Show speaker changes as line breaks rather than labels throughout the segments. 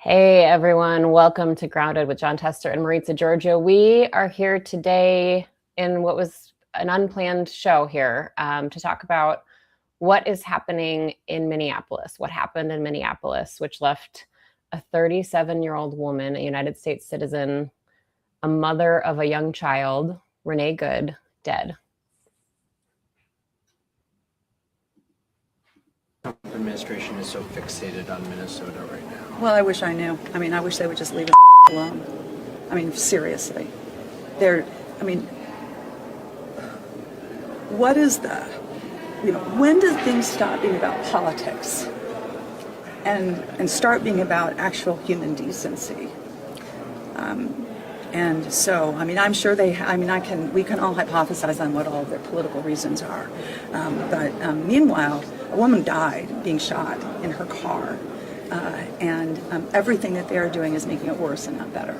Hey everyone, welcome to Grounded with John Tester and Maritza Giorgio. We are here today in what was an unplanned show here to talk about what is happening in Minneapolis, what happened in Minneapolis, which left a 37-year-old woman, a United States citizen, a mother of a young child, Renee Good, dead.
The administration is so fixated on Minnesota right now.
Well, I wish I knew. I mean, I wish they would just leave it alone. I mean, seriously. What is the, when do things stop being about politics and start being about actual human decency? And so, I mean, I'm sure we can all hypothesize on what all of their political reasons are. But meanwhile, a woman died being shot in her car. And everything that they are doing is making it worse and not better.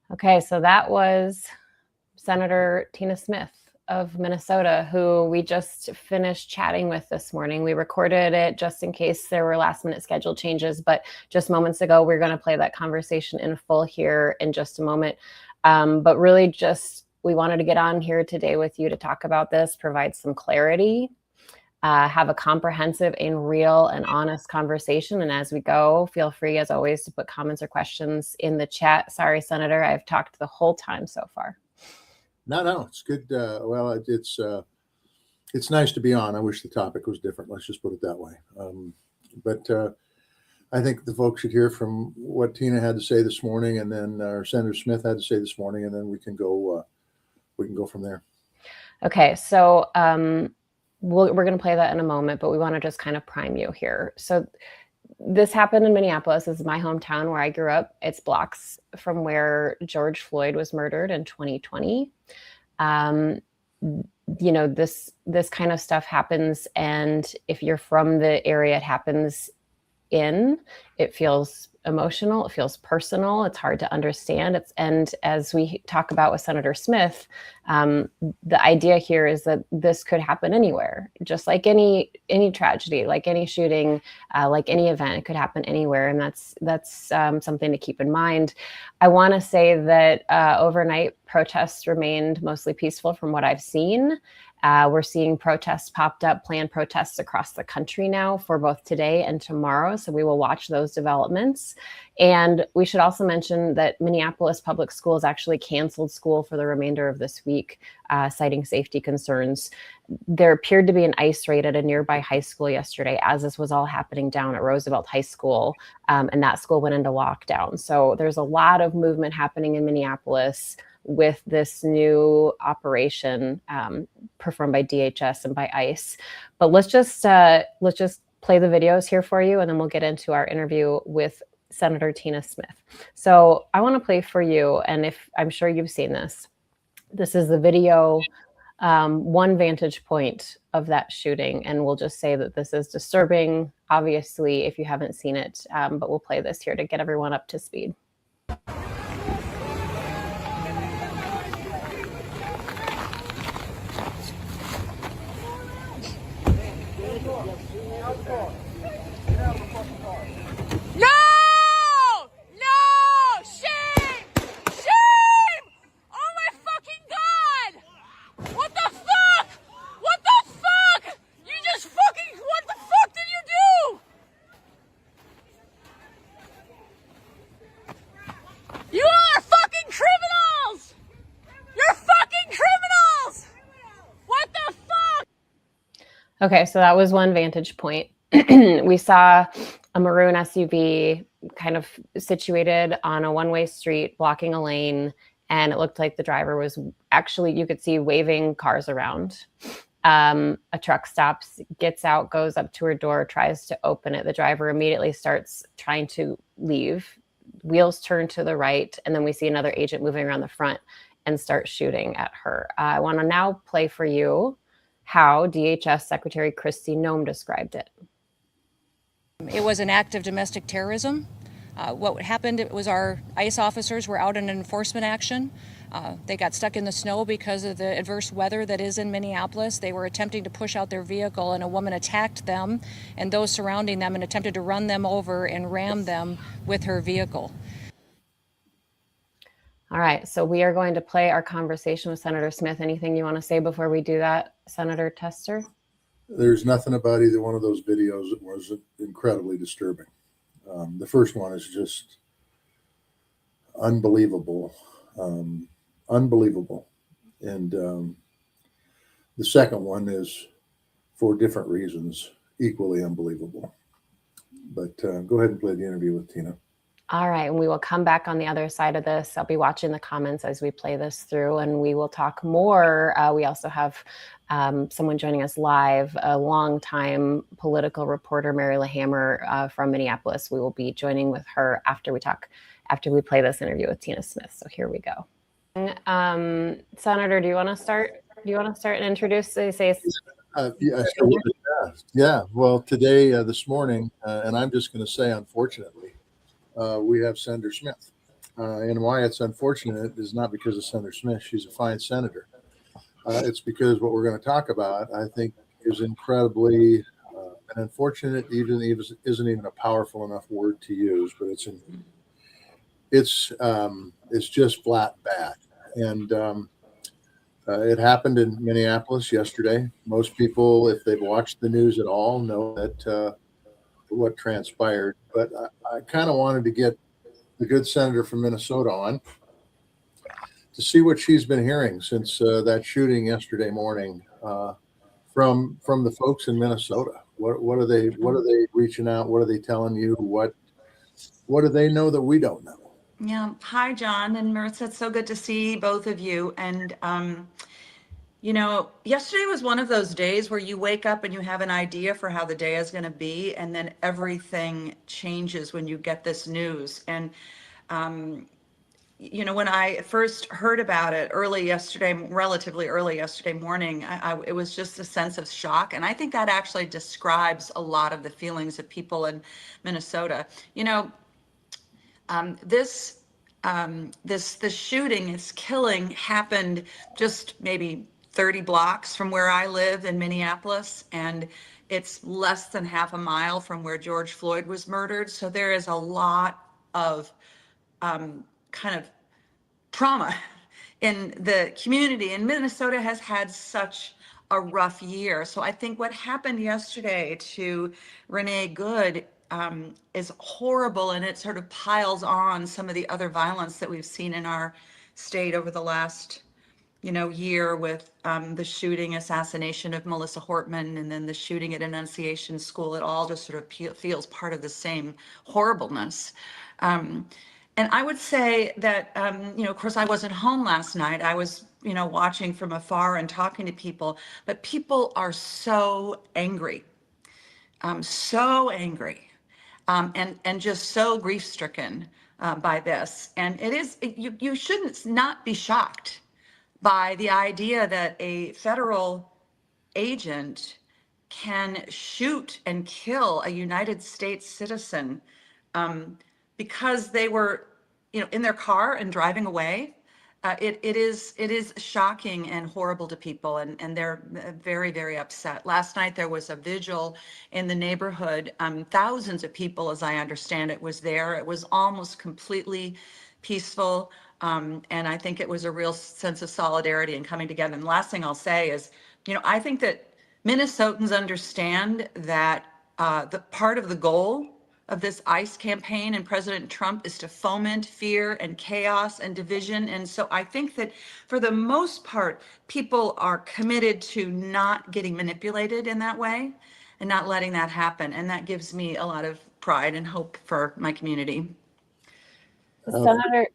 Okay, so that was Senator Tina Smith of Minnesota, who we just finished chatting with this morning. We recorded it just in case there were last minute schedule changes, but just moments ago, we're going to play that conversation in full here in just a moment. But really just, we wanted to get on here today with you to talk about this, provide some clarity, have a comprehensive and real and honest conversation. And as we go, feel free, as always, to put comments or questions in the chat. Sorry, Senator, I've talked the whole time so far.
No, it's good. Well, it's nice to be on. I wish the topic was different. Let's just put it that way. But I think the folks should hear from what Tina had to say this morning, and then Senator Smith had to say this morning, and then we can go from there.
Okay, so we're going to play that in a moment, but we want to just kind of prime you here. So this happened in Minneapolis. This is my hometown where I grew up. It's blocks from where George Floyd was murdered in 2020. This kind of stuff happens, and if you're from the area it happens in, it feels emotional, it feels personal, it's hard to understand. And as we talk about with Senator Smith, the idea here is that this could happen anywhere, just like any tragedy, like any shooting, like any event, it could happen anywhere. And that's something to keep in mind. I want to say that overnight protests remained mostly peaceful from what I've seen. We're seeing protests popped up, planned protests across the country now for both today and tomorrow. So we will watch those developments. And we should also mention that Minneapolis Public Schools actually canceled school for the remainder of this week, citing safety concerns. There appeared to be an ICE raid at a nearby high school yesterday as this was all happening down at Roosevelt High School, and that school went into lockdown. So there's a lot of movement happening in Minneapolis with this new operation performed by DHS and by ICE. But let's just play the videos here for you, and then we'll get into our interview with Senator Tina Smith. So I want to play for you, and if I'm sure you've seen this. This is the video, one vantage point of that shooting, and we'll just say that this is disturbing, obviously, if you haven't seen it, but we'll play this here to get everyone up to speed. Okay, so that was one vantage point. We saw a maroon SUV kind of situated on a one-way street, blocking a lane, and it looked like the driver was actually, you could see, waving cars around. A truck stops, gets out, goes up to her door, tries to open it. The driver immediately starts trying to leave. Wheels turn to the right, and then we see another agent moving around the front and start shooting at her. I want to now play for you how DHS Secretary Kristi Noem described it.
It was an act of domestic terrorism. What happened was our ICE officers were out in an enforcement action. They got stuck in the snow because of the adverse weather that is in Minneapolis. They were attempting to push out their vehicle, and a woman attacked them and those surrounding them and attempted to run them over and ram them with her vehicle.
All right, so we are going to play our conversation with Senator Smith. Anything you want to say before we do that, Senator Tester?
There's nothing about either one of those videos that was incredibly disturbing. The first one is just unbelievable, unbelievable. And the second one is, for different reasons, equally unbelievable. But go ahead and play the interview with Tina.
All right, and we will come back on the other side of this. I'll be watching the comments as we play this through, and we will talk more. We also have someone joining us live, a longtime political reporter, Mary LaHammer from Minneapolis. We will be joining with her after we play this interview with Tina Smith. So here we go. Senator, do you want to start? And introduce?
Yeah. Well, today, this morning, and I'm just going to say, unfortunately, we have Senator Smith. And why it's unfortunate is not because of Senator Smith. She's a fine senator. It's because what we're going to talk about, I think, is incredibly, and unfortunate even isn't even a powerful enough word to use, but it's just flat bad. And it happened in Minneapolis yesterday. Most people, if they've watched the news at all, know that what transpired. But I kind of wanted to get the good senator from Minnesota on to see what she's been hearing since that shooting yesterday morning from the folks in Minnesota. What are they reaching out? What are they telling you? What do they know that we don't know?
Yeah. Hi, John and Marissa. It's so good to see both of you. And, yesterday was one of those days where you wake up and you have an idea for how the day is going to be, and then everything changes when you get this news. And, when I first heard about it relatively early yesterday morning, it was just a sense of shock. And I think that actually describes a lot of the feelings of people in Minnesota. This shooting, this killing happened just maybe 30 blocks from where I live in Minneapolis, and it's less than half a mile from where George Floyd was murdered. So there is a lot of kind of trauma in the community, and Minnesota has had such a rough year. So I think what happened yesterday to Renee Good is horrible, and it sort of piles on some of the other violence that we've seen in our state over the last year with the assassination of Melissa Hortman, and then the shooting at Annunciation School. It all just sort of feels part of the same horribleness. And I would say that, of course, I wasn't home last night. I was, watching from afar and talking to people, but people are so angry, and just so grief-stricken by this. And you shouldn't not be shocked by the idea that a federal agent can shoot and kill a United States citizen because they were, in their car and driving away. It is shocking and horrible to people, and they're very, very upset. Last night there was a vigil in the neighborhood. Thousands of people, as I understand it, was there. It was almost completely peaceful, and I think it was a real sense of solidarity and coming together. And the last thing I'll say is, I think that Minnesotans understand that the part of the goal of this ICE campaign and President Trump is to foment fear and chaos and division. And so I think that for the most part, people are committed to not getting manipulated in that way and not letting that happen. And that gives me a lot of pride and hope for my community.
Senator.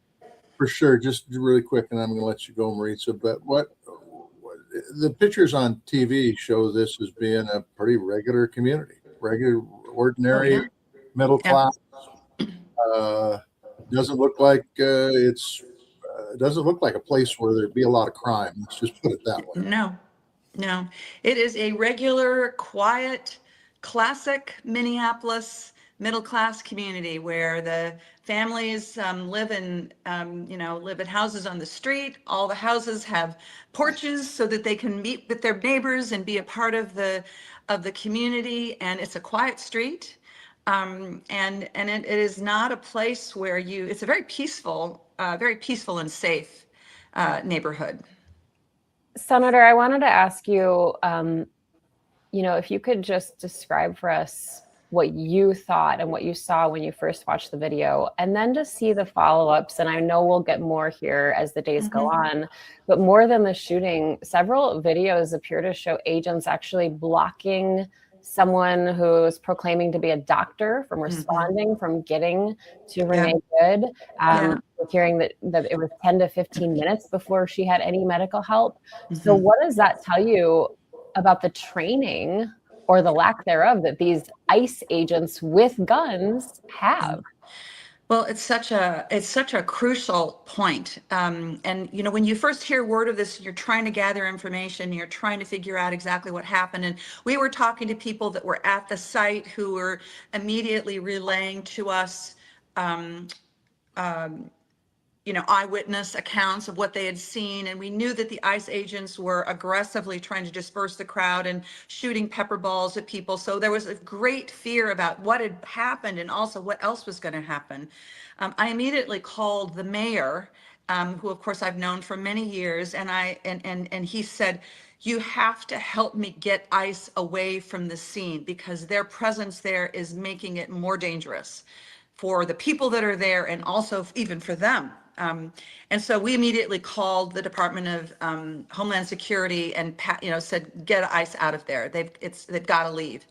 For sure. Just really quick, and I'm going to let you go, Maritza. But what the pictures on TV show this as being a pretty regular community, ordinary. Middle class. Doesn't look like doesn't look like a place where there'd be a lot of crime. Let's just put it that way.
No. It is a regular, quiet, classic Minneapolis middle-class community where the families live in, live in houses on the street. All the houses have porches so that they can meet with their neighbors and be a part of the community. And it's a quiet street. And it is not a place where it's a very peaceful and safe neighborhood.
Senator, I wanted to ask you, if you could just describe for us what you thought and what you saw when you first watched the video, and then to see the follow-ups. And I know we'll get more here as the days go on, but more than the shooting, several videos appear to show agents actually blocking someone who's proclaiming to be a doctor from responding, from getting to Renee Good. Hearing that it was 10 to 15 minutes before she had any medical help. So what does that tell you about the training or the lack thereof that these ICE agents with guns have?
Well, it's such a crucial point. And when you first hear word of this, you're trying to gather information, you're trying to figure out exactly what happened. And we were talking to people that were at the site who were immediately relaying to us eyewitness accounts of what they had seen. And we knew that the ICE agents were aggressively trying to disperse the crowd and shooting pepper balls at people. So there was a great fear about what had happened and also what else was going to happen. I immediately called the mayor, who of course I've known for many years. And he said, you have to help me get ICE away from the scene because their presence there is making it more dangerous for the people that are there and also even for them. And so we immediately called the Department of Homeland Security and said, get ICE out of there. They've got to leave,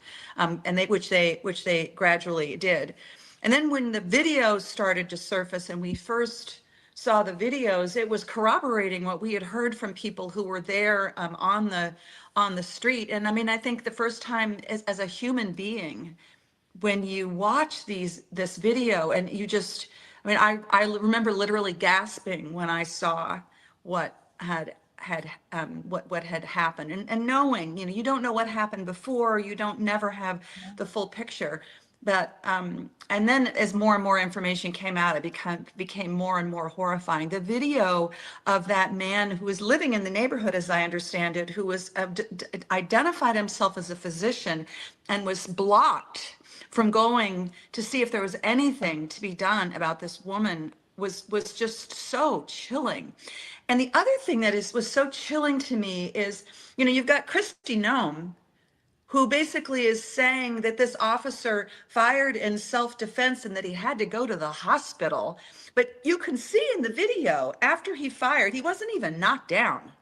which they gradually did. And then when the videos started to surface and we first saw the videos, it was corroborating what we had heard from people who were there on the street. And I mean, I think the first time as a human being, when you watch this video and you just, I remember literally gasping when I saw what had happened and knowing, you don't know what happened before, you don't never have the full picture. But and then as more and more information came out, it became more and more horrifying. The video of that man who was living in the neighborhood, as I understand it, who was identified himself as a physician and was blocked from going to see if there was anything to be done about this woman was just so chilling. And the other thing that was so chilling to me is, you've got Kristi Noem, who basically is saying that this officer fired in self-defense and that he had to go to the hospital. But you can see in the video, after he fired, he wasn't even knocked down.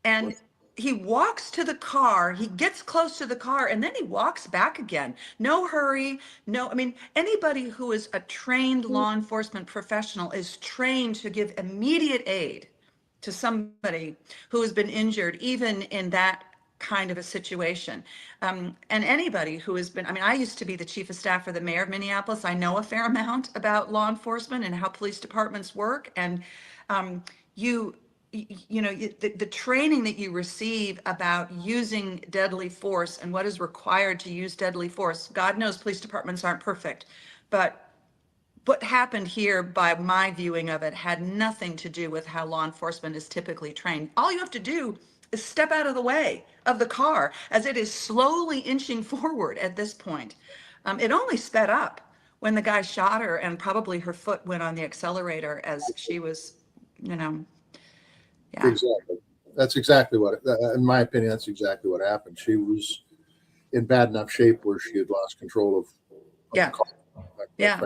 And he walks to the car, he gets close to the car, and then he walks back again. No hurry, anybody who is a trained law enforcement professional is trained to give immediate aid to somebody who has been injured, even in that kind of a situation. And anybody who has been, I used to be the chief of staff for the mayor of Minneapolis. I know a fair amount about law enforcement and how police departments work. And the training that you receive about using deadly force and what is required to use deadly force. God knows police departments aren't perfect, but what happened here, by my viewing of it, had nothing to do with how law enforcement is typically trained. All you have to do is step out of the way of the car as it is slowly inching forward at this point. It only sped up when the guy shot her, and probably her foot went on the accelerator as she was, Yeah.
Exactly. That's exactly what, in my opinion, that's exactly what happened. She was in bad enough shape where she had lost control of the car.
Yeah.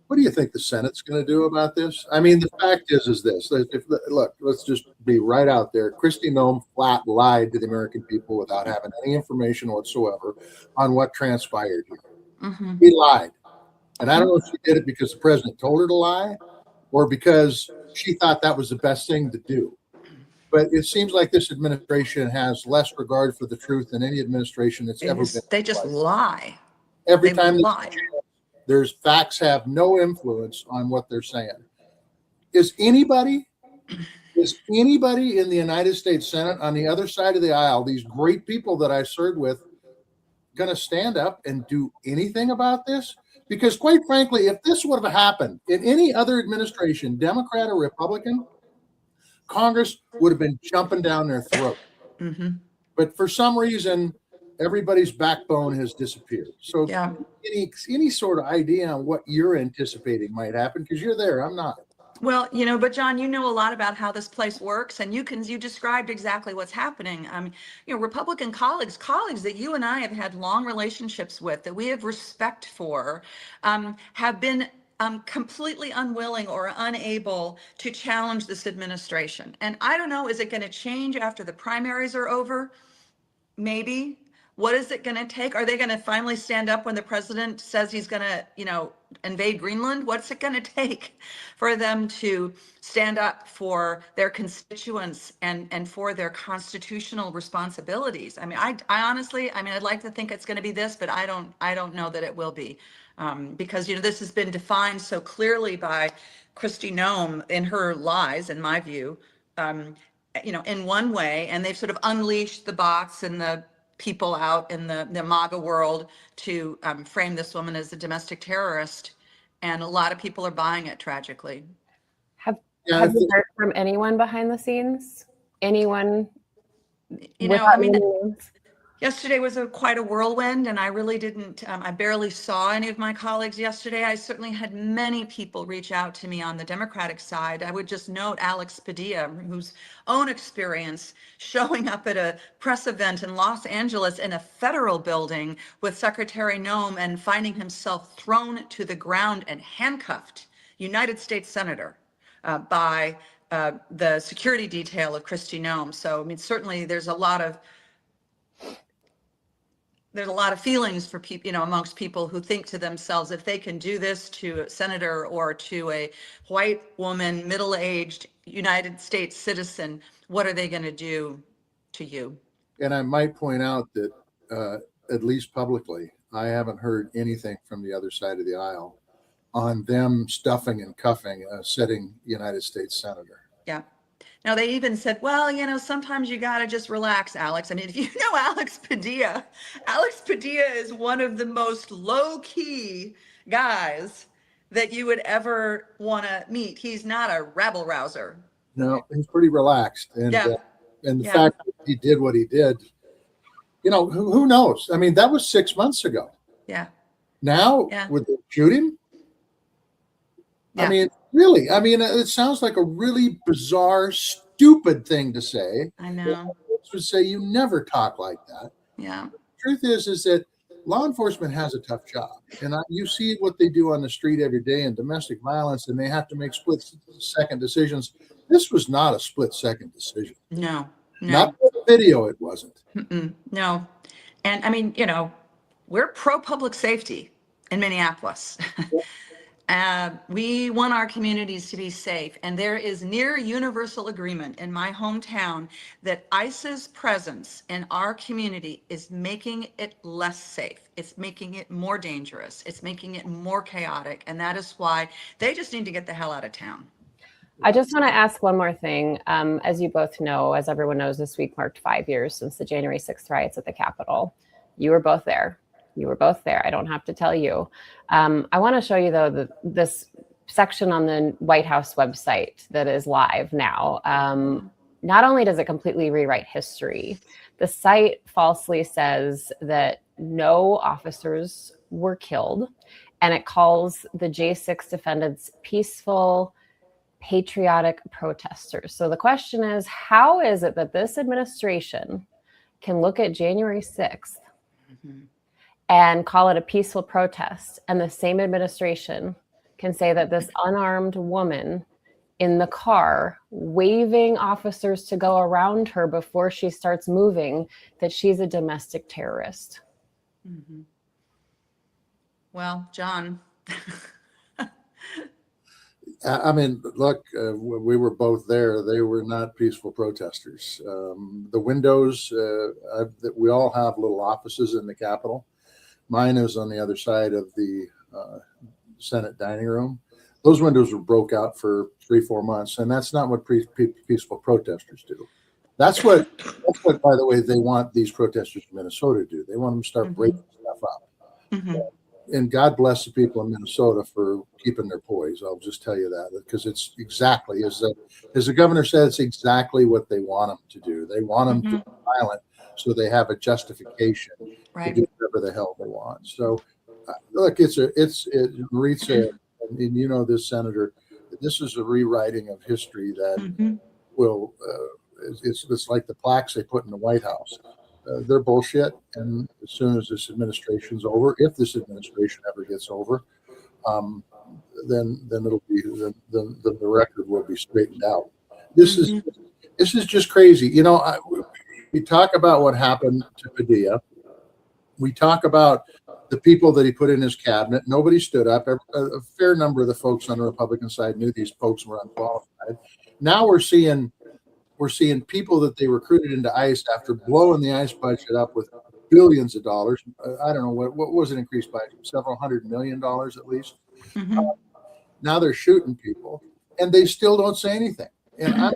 What do you think the Senate's going to do about this? The fact is this. Look, let's just be right out there. Kristi Noem flat lied to the American people without having any information whatsoever on what transpired here. He lied. And I don't know if she did it because the president told her to lie or because she thought that was the best thing to do. But it seems like this administration has less regard for the truth than any administration that's ever been.
They just lie.
Every
They
time
lie.
there's facts have no influence on what they're saying. Is anybody Is anybody in the United States Senate on the other side of the aisle, these great people that I served with, going to stand up and do anything about this? Because quite frankly, if this would have happened in any other administration, Democrat or Republican, Congress would have been jumping down their throat.
Mm-hmm.
But for some reason, everybody's backbone has disappeared. So
Yeah.
any sort of idea on what you're anticipating might happen, because you're there, I'm not.
Well, but John, you know a lot about how this place works, and you described exactly what's happening. Republican colleagues that you and I have had long relationships with, that we have respect for, have been completely unwilling or unable to challenge this administration. And I don't know, is it going to change after the primaries are over? Maybe. What is it going to take? Are they going to finally stand up when the president says he's going to, invade Greenland? What's it going to take for them to stand up for their constituents and for their constitutional responsibilities? I mean, I honestly, I'd like to think it's going to be this, but I don't know that it will be, because this has been defined so clearly by Kristi Noem in her lies, in my view, in one way, and they've sort of unleashed the bots and the people out in the MAGA world to frame this woman as a domestic terrorist, and a lot of people are buying it, tragically.
Have you heard from anyone behind the scenes? Anyone?
Yesterday was quite a whirlwind, and I really didn't, I barely saw any of my colleagues yesterday. I certainly had many people reach out to me on the Democratic side. I would just note Alex Padilla, whose own experience showing up at a press event in Los Angeles in a federal building with Secretary Noem and finding himself thrown to the ground and handcuffed, United States Senator, by the security detail of Kristi Noem. So, certainly there's a lot of feelings for people, amongst people who think to themselves, if they can do this to a senator or to a white woman, middle-aged United States citizen, what are they going to do to you?
And I might point out that, at least publicly, I haven't heard anything from the other side of the aisle on them stuffing and cuffing a sitting United States senator.
Yeah. Now, they even said, well, sometimes you got to just relax, Alex. And if you know Alex Padilla is one of the most low-key guys that you would ever want to meet. He's not a rabble rouser.
No, he's pretty relaxed. And,
Yeah.
And the fact that he did what he did, who knows? I mean, that was 6 months ago.
Yeah.
Now, would they shoot him?
Yeah.
I mean, really, it sounds like a really bizarre, stupid thing to say.
I know.
Would say you never talk like that.
Yeah.
The truth is that law enforcement has a tough job, and you see what they do on the street every day in domestic violence, and they have to make split-second decisions. This was not a split-second decision.
No.
Not the video. It wasn't.
No. And we're pro public safety in Minneapolis. We want our communities to be safe, and there is near universal agreement in my hometown that ICE's presence in our community is making it less safe. It's making it more dangerous. It's making it more chaotic, and that is why they just need to get the hell out of town.
I just want to ask one more thing. As you both know, as everyone knows, this week marked 5 years since the January 6th riots at the Capitol. You were both there. I don't have to tell you. I want to show you, though, this section on the White House website that is live now. Not only does it completely rewrite history, the site falsely says that no officers were killed, and it calls the J6 defendants peaceful, patriotic protesters. So the question is, how is it that this administration can look at January 6th and call it a peaceful protest, and the same administration can say that this unarmed woman in the car waving officers to go around her before she starts moving, that she's a domestic terrorist?
Well, John.
Look, we were both there. They were not peaceful protesters. The windows, we all have little offices in the Capitol. Mine is on the other side of the Senate dining room. those windows were broke out for 3-4 months, and that's not what peaceful protesters do. That's what, by the way, they want these protesters in Minnesota to do. They want them to start breaking stuff up. And God bless the people in Minnesota for keeping their poise. I'll just tell you that, because it's exactly as the governor said, it's exactly what they want them to do. They want them to be violent, so they have a justification to do whatever the hell they want. So, look, Maritza, and you know this, Senator, this is a rewriting of history that will. It's like the plaques they put in the White House. They're bullshit. And as soon as this administration's over, if this administration ever gets over, then it'll be the record will be straightened out. This is just crazy. You know, we talk about what happened to Padilla. We talk about the people that he put in his cabinet. Nobody stood up. A fair number of the folks on the Republican side knew these folks were unqualified. Now we're seeing people that they recruited into ICE after blowing the ICE budget up with billions of dollars. I don't know what was it increased by, several $100 million at least. Now they're shooting people, and they still don't say anything. And I'm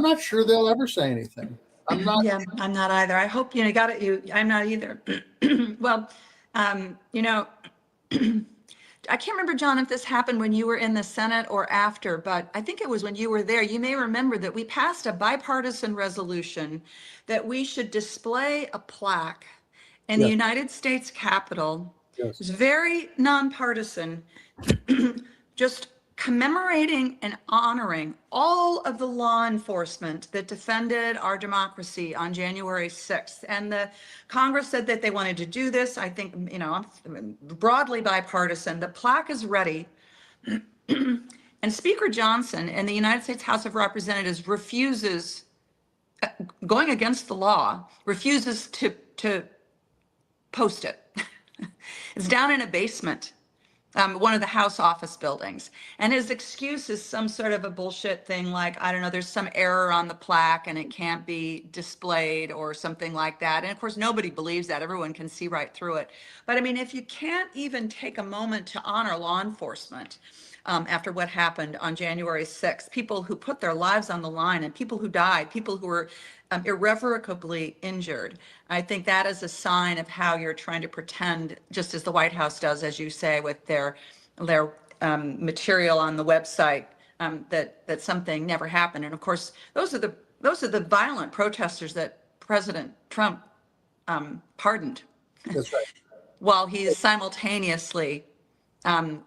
not sure they'll ever say anything. I'm not.
Yeah, I'm not either. I hope you got it. I'm not either. Well, you know. I can't remember, John, if this happened when you were in the Senate or after, but I think it was when you were there. You may remember that we passed a bipartisan resolution that we should display a plaque in the United States Capitol. It was very nonpartisan, just commemorating and honoring all of the law enforcement that defended our democracy on January 6th. And the Congress said that they wanted to do this. I think, you know, broadly bipartisan. The plaque is ready. And Speaker Johnson in the United States House of Representatives refuses, going against the law, refuses to post it. It's down in a basement. One of the House office buildings. And his excuse is some sort of a bullshit thing like, I don't know, there's some error on the plaque and it can't be displayed or something like that. And of course, nobody believes that. Everyone can see right through it. But I mean, if you can't even take a moment to honor law enforcement after what happened on January 6th, people who put their lives on the line and people who died, people who were irrevocably injured. I think that is a sign of how you're trying to pretend, just as the White House does, as you say, with their material on the website, that something never happened. And of course, those are the violent protesters that President Trump pardoned.
That's right.
While he's simultaneously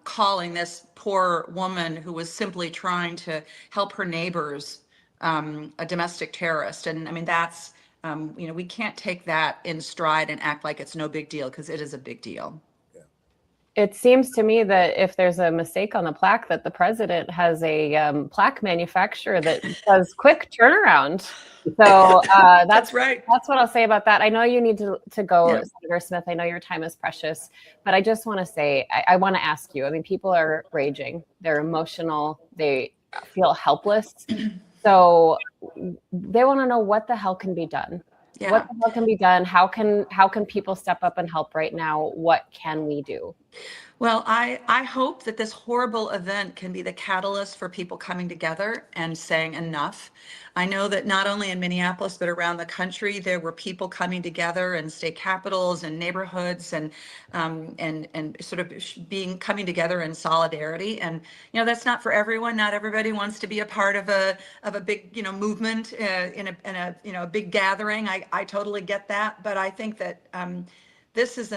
calling this poor woman who was simply trying to help her neighbors a domestic terrorist. And I mean, that's, you know, we can't take that in stride and act like it's no big deal, because it is a big deal.
It seems to me that if there's a mistake on the plaque, that the president has a plaque manufacturer that does quick turnaround. So that's
right.
That's what I'll say about that. I know you need to go, Senator Smith. I know your time is precious, but I just want to say, I want to ask you, I mean, people are raging. They're emotional. They feel helpless. So they want to know what the hell can be done. Yeah. What the hell can be done? How can people step up and help right now? What can we do?
Well, I hope that this horrible event can be the catalyst for people coming together and saying enough. I know that not only in Minneapolis, but around the country, there were people coming together in state capitals and neighborhoods and sort of coming together in solidarity. And, you know, that's not for everyone. Not everybody wants to be a part of a big, you know, movement in a you know, a big gathering. I totally get that. But I think that this is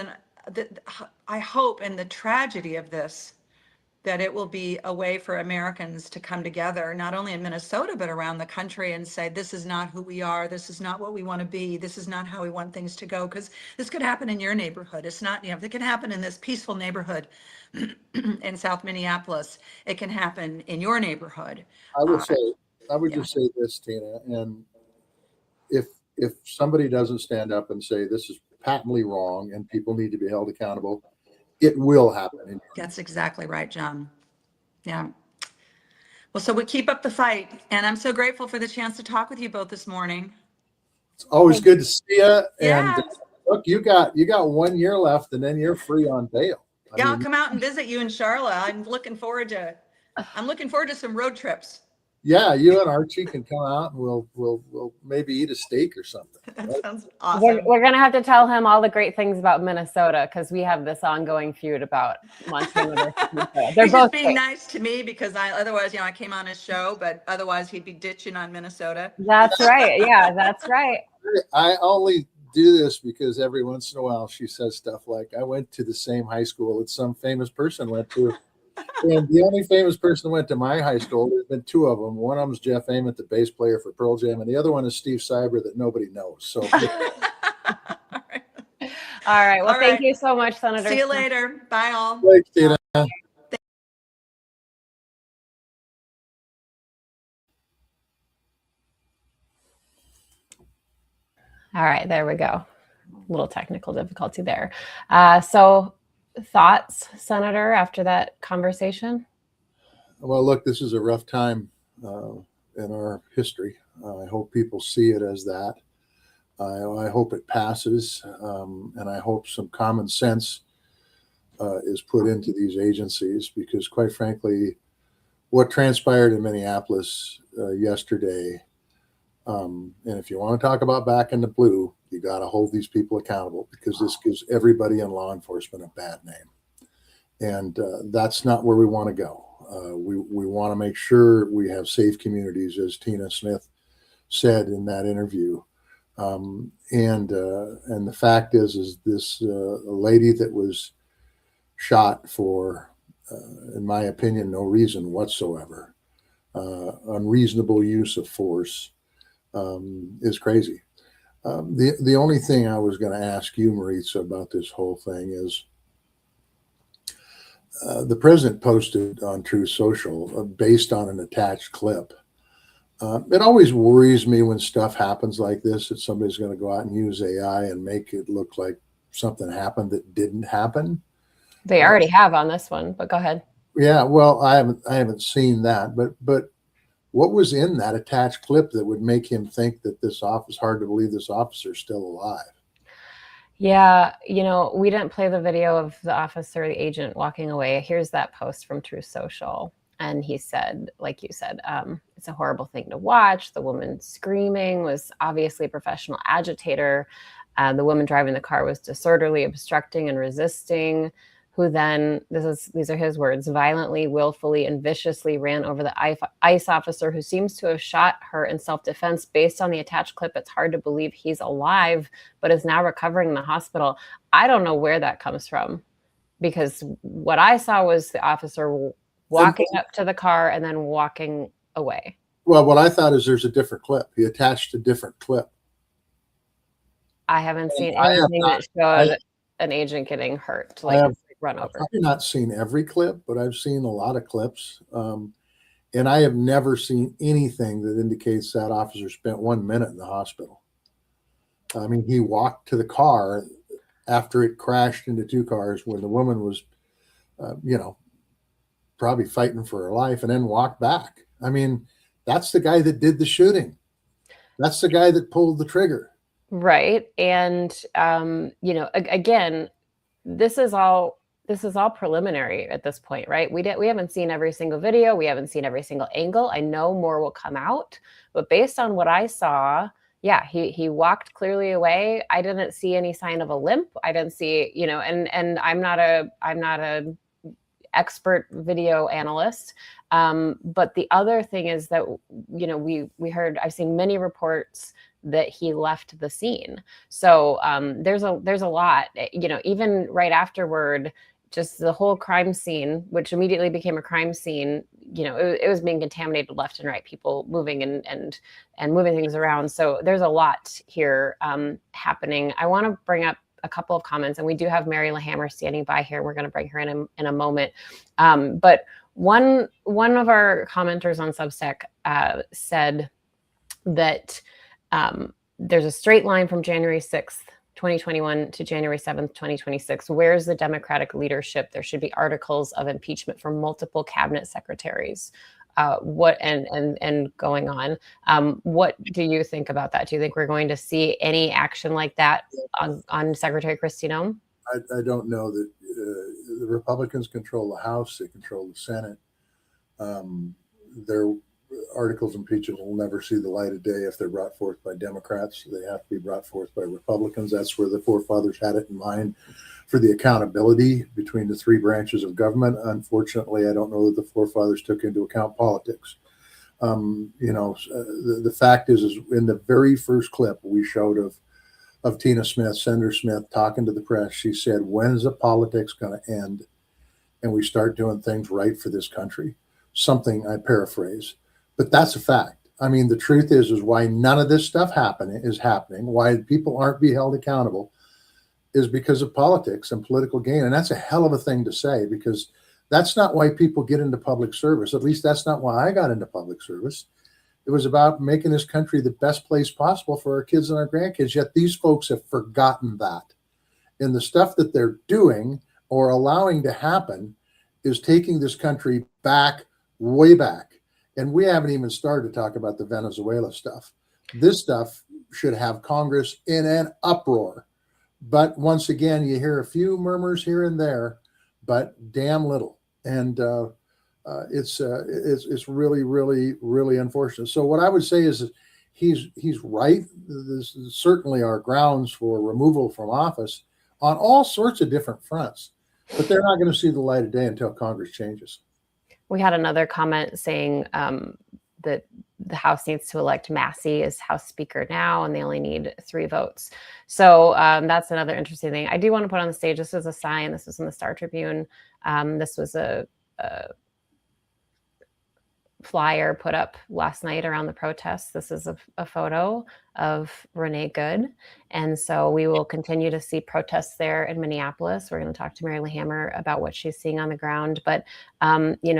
I hope in the tragedy of this, that it will be a way for Americans to come together, not only in Minnesota, but around the country, and say, this is not who we are. This is not what we want to be. This is not how we want things to go. Because this could happen in your neighborhood. It's not, you know, it can happen in this peaceful neighborhood in South Minneapolis. It can happen in your neighborhood.
I would just say this, Tina, and if somebody doesn't stand up and say this is patently wrong and people need to be held accountable, it will happen.
That's exactly right, John. Yeah. Well, so we keep up the fight, and I'm so grateful for the chance to talk with you both this morning.
It's always good to see you.
Yeah.
And look, you got 1 year left, and then you're free on bail.
Yeah, I'll come out and visit you in Charlotte. I'm looking forward to some road trips.
Yeah, you and Archie can come out and we'll maybe eat a steak or something.
That sounds
We're,
awesome.
we're gonna have to tell him all the great things about Minnesota because we have this ongoing feud about Montana versus Minnesota. They're
He's
both
just being
great.
nice to me because otherwise, I came on his show, but otherwise he'd be ditching on Minnesota.
That's right. Yeah, that's right.
I only do this because every once in a while she says stuff like, I went to the same high school that some famous person went to. And the only famous person who went to my high school, there's been two of them. One of them is Jeff Ament, the bass player for Pearl Jam, and the other one is Steve Cyber that nobody knows. So
All right. Well,
All
thank
right.
you so much, Senator.
See you later. Bye all.
thanks, Tina.
All right, there we go. A little technical difficulty there. So thoughts, Senator, after that conversation?
Well, look, this is a rough time in our history. I hope people see it as that. I hope it passes, and I hope some common sense is put into these agencies because, quite frankly, what transpired in Minneapolis yesterday, and if you want to talk about back in the blue, you got to hold these people accountable because this gives everybody in law enforcement a bad name. And that's not where we want to go. We want to make sure we have safe communities, as Tina Smith said in that interview. And the fact is this lady that was shot for, in my opinion, no reason whatsoever, unreasonable use of force, is crazy. The only thing I was going to ask you, Maritza, about this whole thing is the president posted on Truth Social based on an attached clip. It always worries me when stuff happens like this that somebody's going to go out and use AI and make it look like something happened that didn't happen.
They already have on this one, but go ahead.
Yeah, well, I haven't seen that, but what was in that attached clip that would make him think that this officer, hard to believe this officer is still alive?
Yeah, we didn't play the video of the officer, the agent walking away. Here's that post from Truth Social. And he said, like you said, it's a horrible thing to watch. The woman screaming was obviously a professional agitator. The woman driving the car was disorderly, obstructing, and resisting, who then, these are his words, violently, willfully, and viciously ran over the ICE officer who seems to have shot her in self-defense. Based on the attached clip, it's hard to believe he's alive, but is now recovering in the hospital. I don't know where that comes from, because what I saw was the officer walking up to the car and then walking away.
Well, what I thought is there's a different clip. He attached a different clip.
I haven't seen
I have
anything
not-
that showed an agent getting hurt, like run
I've
over.
probably not seen every clip, but I've seen a lot of clips. And I have never seen anything that indicates that officer spent 1 minute in the hospital. I mean, he walked to the car after it crashed into two cars when the woman was, probably fighting for her life, and then walked back. I mean, that's the guy that did the shooting. That's the guy that pulled the trigger.
Right. And, again, this is all preliminary at this point, right? We haven't seen every single video. We haven't seen every single angle. I know more will come out, but based on what I saw, yeah, he walked clearly away. I didn't see any sign of a limp. I didn't see, and I'm not a expert video analyst. But the other thing is that, we heard, I've seen many reports that he left the scene. So there's a lot, even right afterward, just the whole crime scene, which immediately became a crime scene, it was being contaminated left and right, people moving and moving things around. So there's a lot here happening. I want to bring up a couple of comments, and we do have Mary LaHammer standing by here. We're going to bring her in a moment. But one of our commenters on Substack said that there's a straight line from January 6th, 2021 to January 7th, 2026. Where's the Democratic leadership? There should be articles of impeachment for multiple cabinet secretaries. What and going on. What do you think about that? Do you think we're going to see any action like that on Secretary Kristi Noem?
I don't know that the Republicans control the House. They control the Senate. Their articles of impeachment will never see the light of day if they're brought forth by Democrats. They have to be brought forth by Republicans. That's where the forefathers had it in mind for the accountability between the three branches of government. Unfortunately, I don't know that the forefathers took into account politics. The fact is in the very first clip we showed of Tina Smith, Senator Smith, talking to the press, she said, "When is the politics going to end and we start doing things right for this country?" Something I paraphrase, but that's a fact. I mean, the truth is why none of this stuff is happening, why people aren't being held accountable, is because of politics and political gain. And that's a hell of a thing to say, because that's not why people get into public service. At least that's not why I got into public service. It was about making this country the best place possible for our kids and our grandkids. Yet these folks have forgotten that. And the stuff that they're doing or allowing to happen is taking this country back, way back. And we haven't even started to talk about the Venezuela stuff. This stuff should have Congress in an uproar. But once again, you hear a few murmurs here and there, but damn little. And it's really, really, really unfortunate. So what I would say is that he's right. This certainly are grounds for removal from office on all sorts of different fronts, but they're not going to see the light of day until Congress changes.
We had another comment saying that the House needs to elect Massey as House Speaker now, and they only need 3 votes. So that's another interesting thing. I do want to put on the stage, this was a sign, this was in the Star Tribune. This was a flyer put up last night around the protests. This is a photo of Renee Good. And so we will continue to see protests there in Minneapolis. We're going to talk to Mary Hammer about what she's seeing on the ground. But,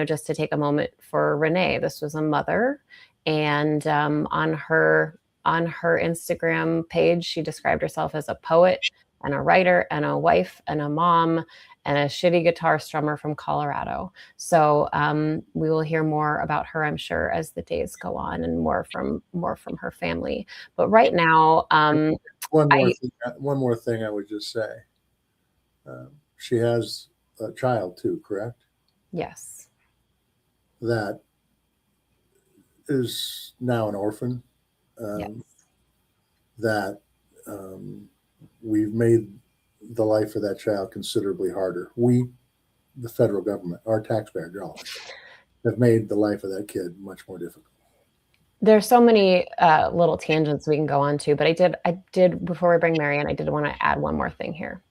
just to take a moment for Renee, this was a mother. And on her Instagram page, she described herself as a poet and a writer and a wife and a mom and a shitty guitar strummer from Colorado. So we will hear more about her, I'm sure, as the days go on, and more from her family. But right now,
one more thing I would just say. She has a child too, correct?
yes,
That is now an orphan.
yes.
That we've made the life of that child considerably harder. We, the federal government, our taxpayer dollars, have made the life of that kid much more difficult.
There's so many little tangents we can go on to, but I did before we bring Mary in, I did want to add one more thing here.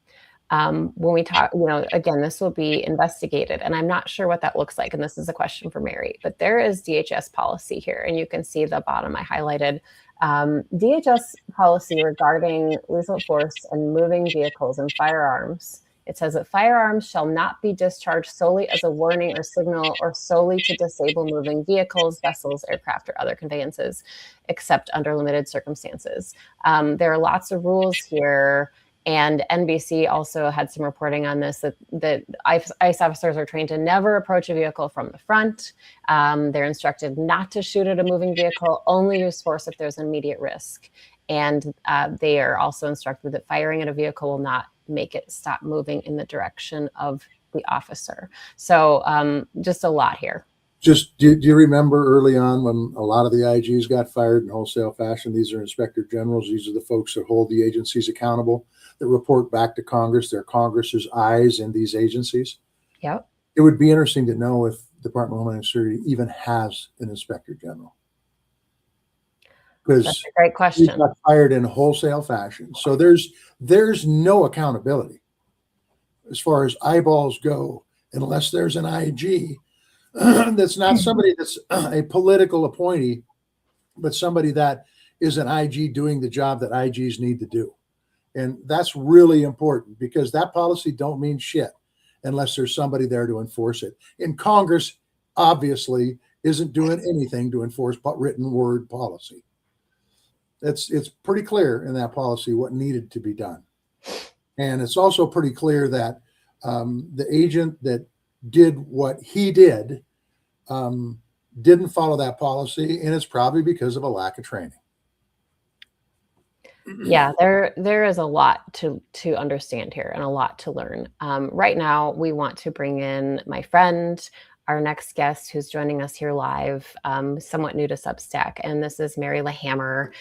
When we talk, again, this will be investigated, and I'm not sure what that looks like. And this is a question for Mary, but there is DHS policy here, and you can see the bottom I highlighted. DHS policy regarding lethal force and moving vehicles and firearms. It says that firearms shall not be discharged solely as a warning or signal or solely to disable moving vehicles, vessels, aircraft, or other conveyances, except under limited circumstances. There are lots of rules here. And NBC also had some reporting on this, that ICE officers are trained to never approach a vehicle from the front. They're instructed not to shoot at a moving vehicle, only use force if there's an immediate risk. And they are also instructed that firing at a vehicle will not make it stop moving in the direction of the officer. So just a lot here.
Just do you remember early on when a lot of the IGs got fired in wholesale fashion? These are inspector generals. These are the folks that hold the agencies accountable, that report back to Congress. They're Congress's eyes in these agencies.
Yep.
It would be interesting to know if Department of Homeland Security even has an inspector general. Because
that's a great
he
question.
got fired in wholesale fashion. So there's no accountability as far as eyeballs go, unless there's an IG that's not somebody that's a political appointee, but somebody that is an IG doing the job that IGs need to do. And that's really important, because that policy don't mean shit unless there's somebody there to enforce it. And Congress obviously isn't doing anything to enforce written word policy. It's pretty clear in that policy what needed to be done. And it's also pretty clear that the agent that did what he did didn't follow that policy, and it's probably because of a lack of training.
Yeah, there is a lot to understand here and a lot to learn. Right now, we want to bring in my friend, our next guest, who's joining us here live, somewhat new to Substack, and this is Mary LaHammer.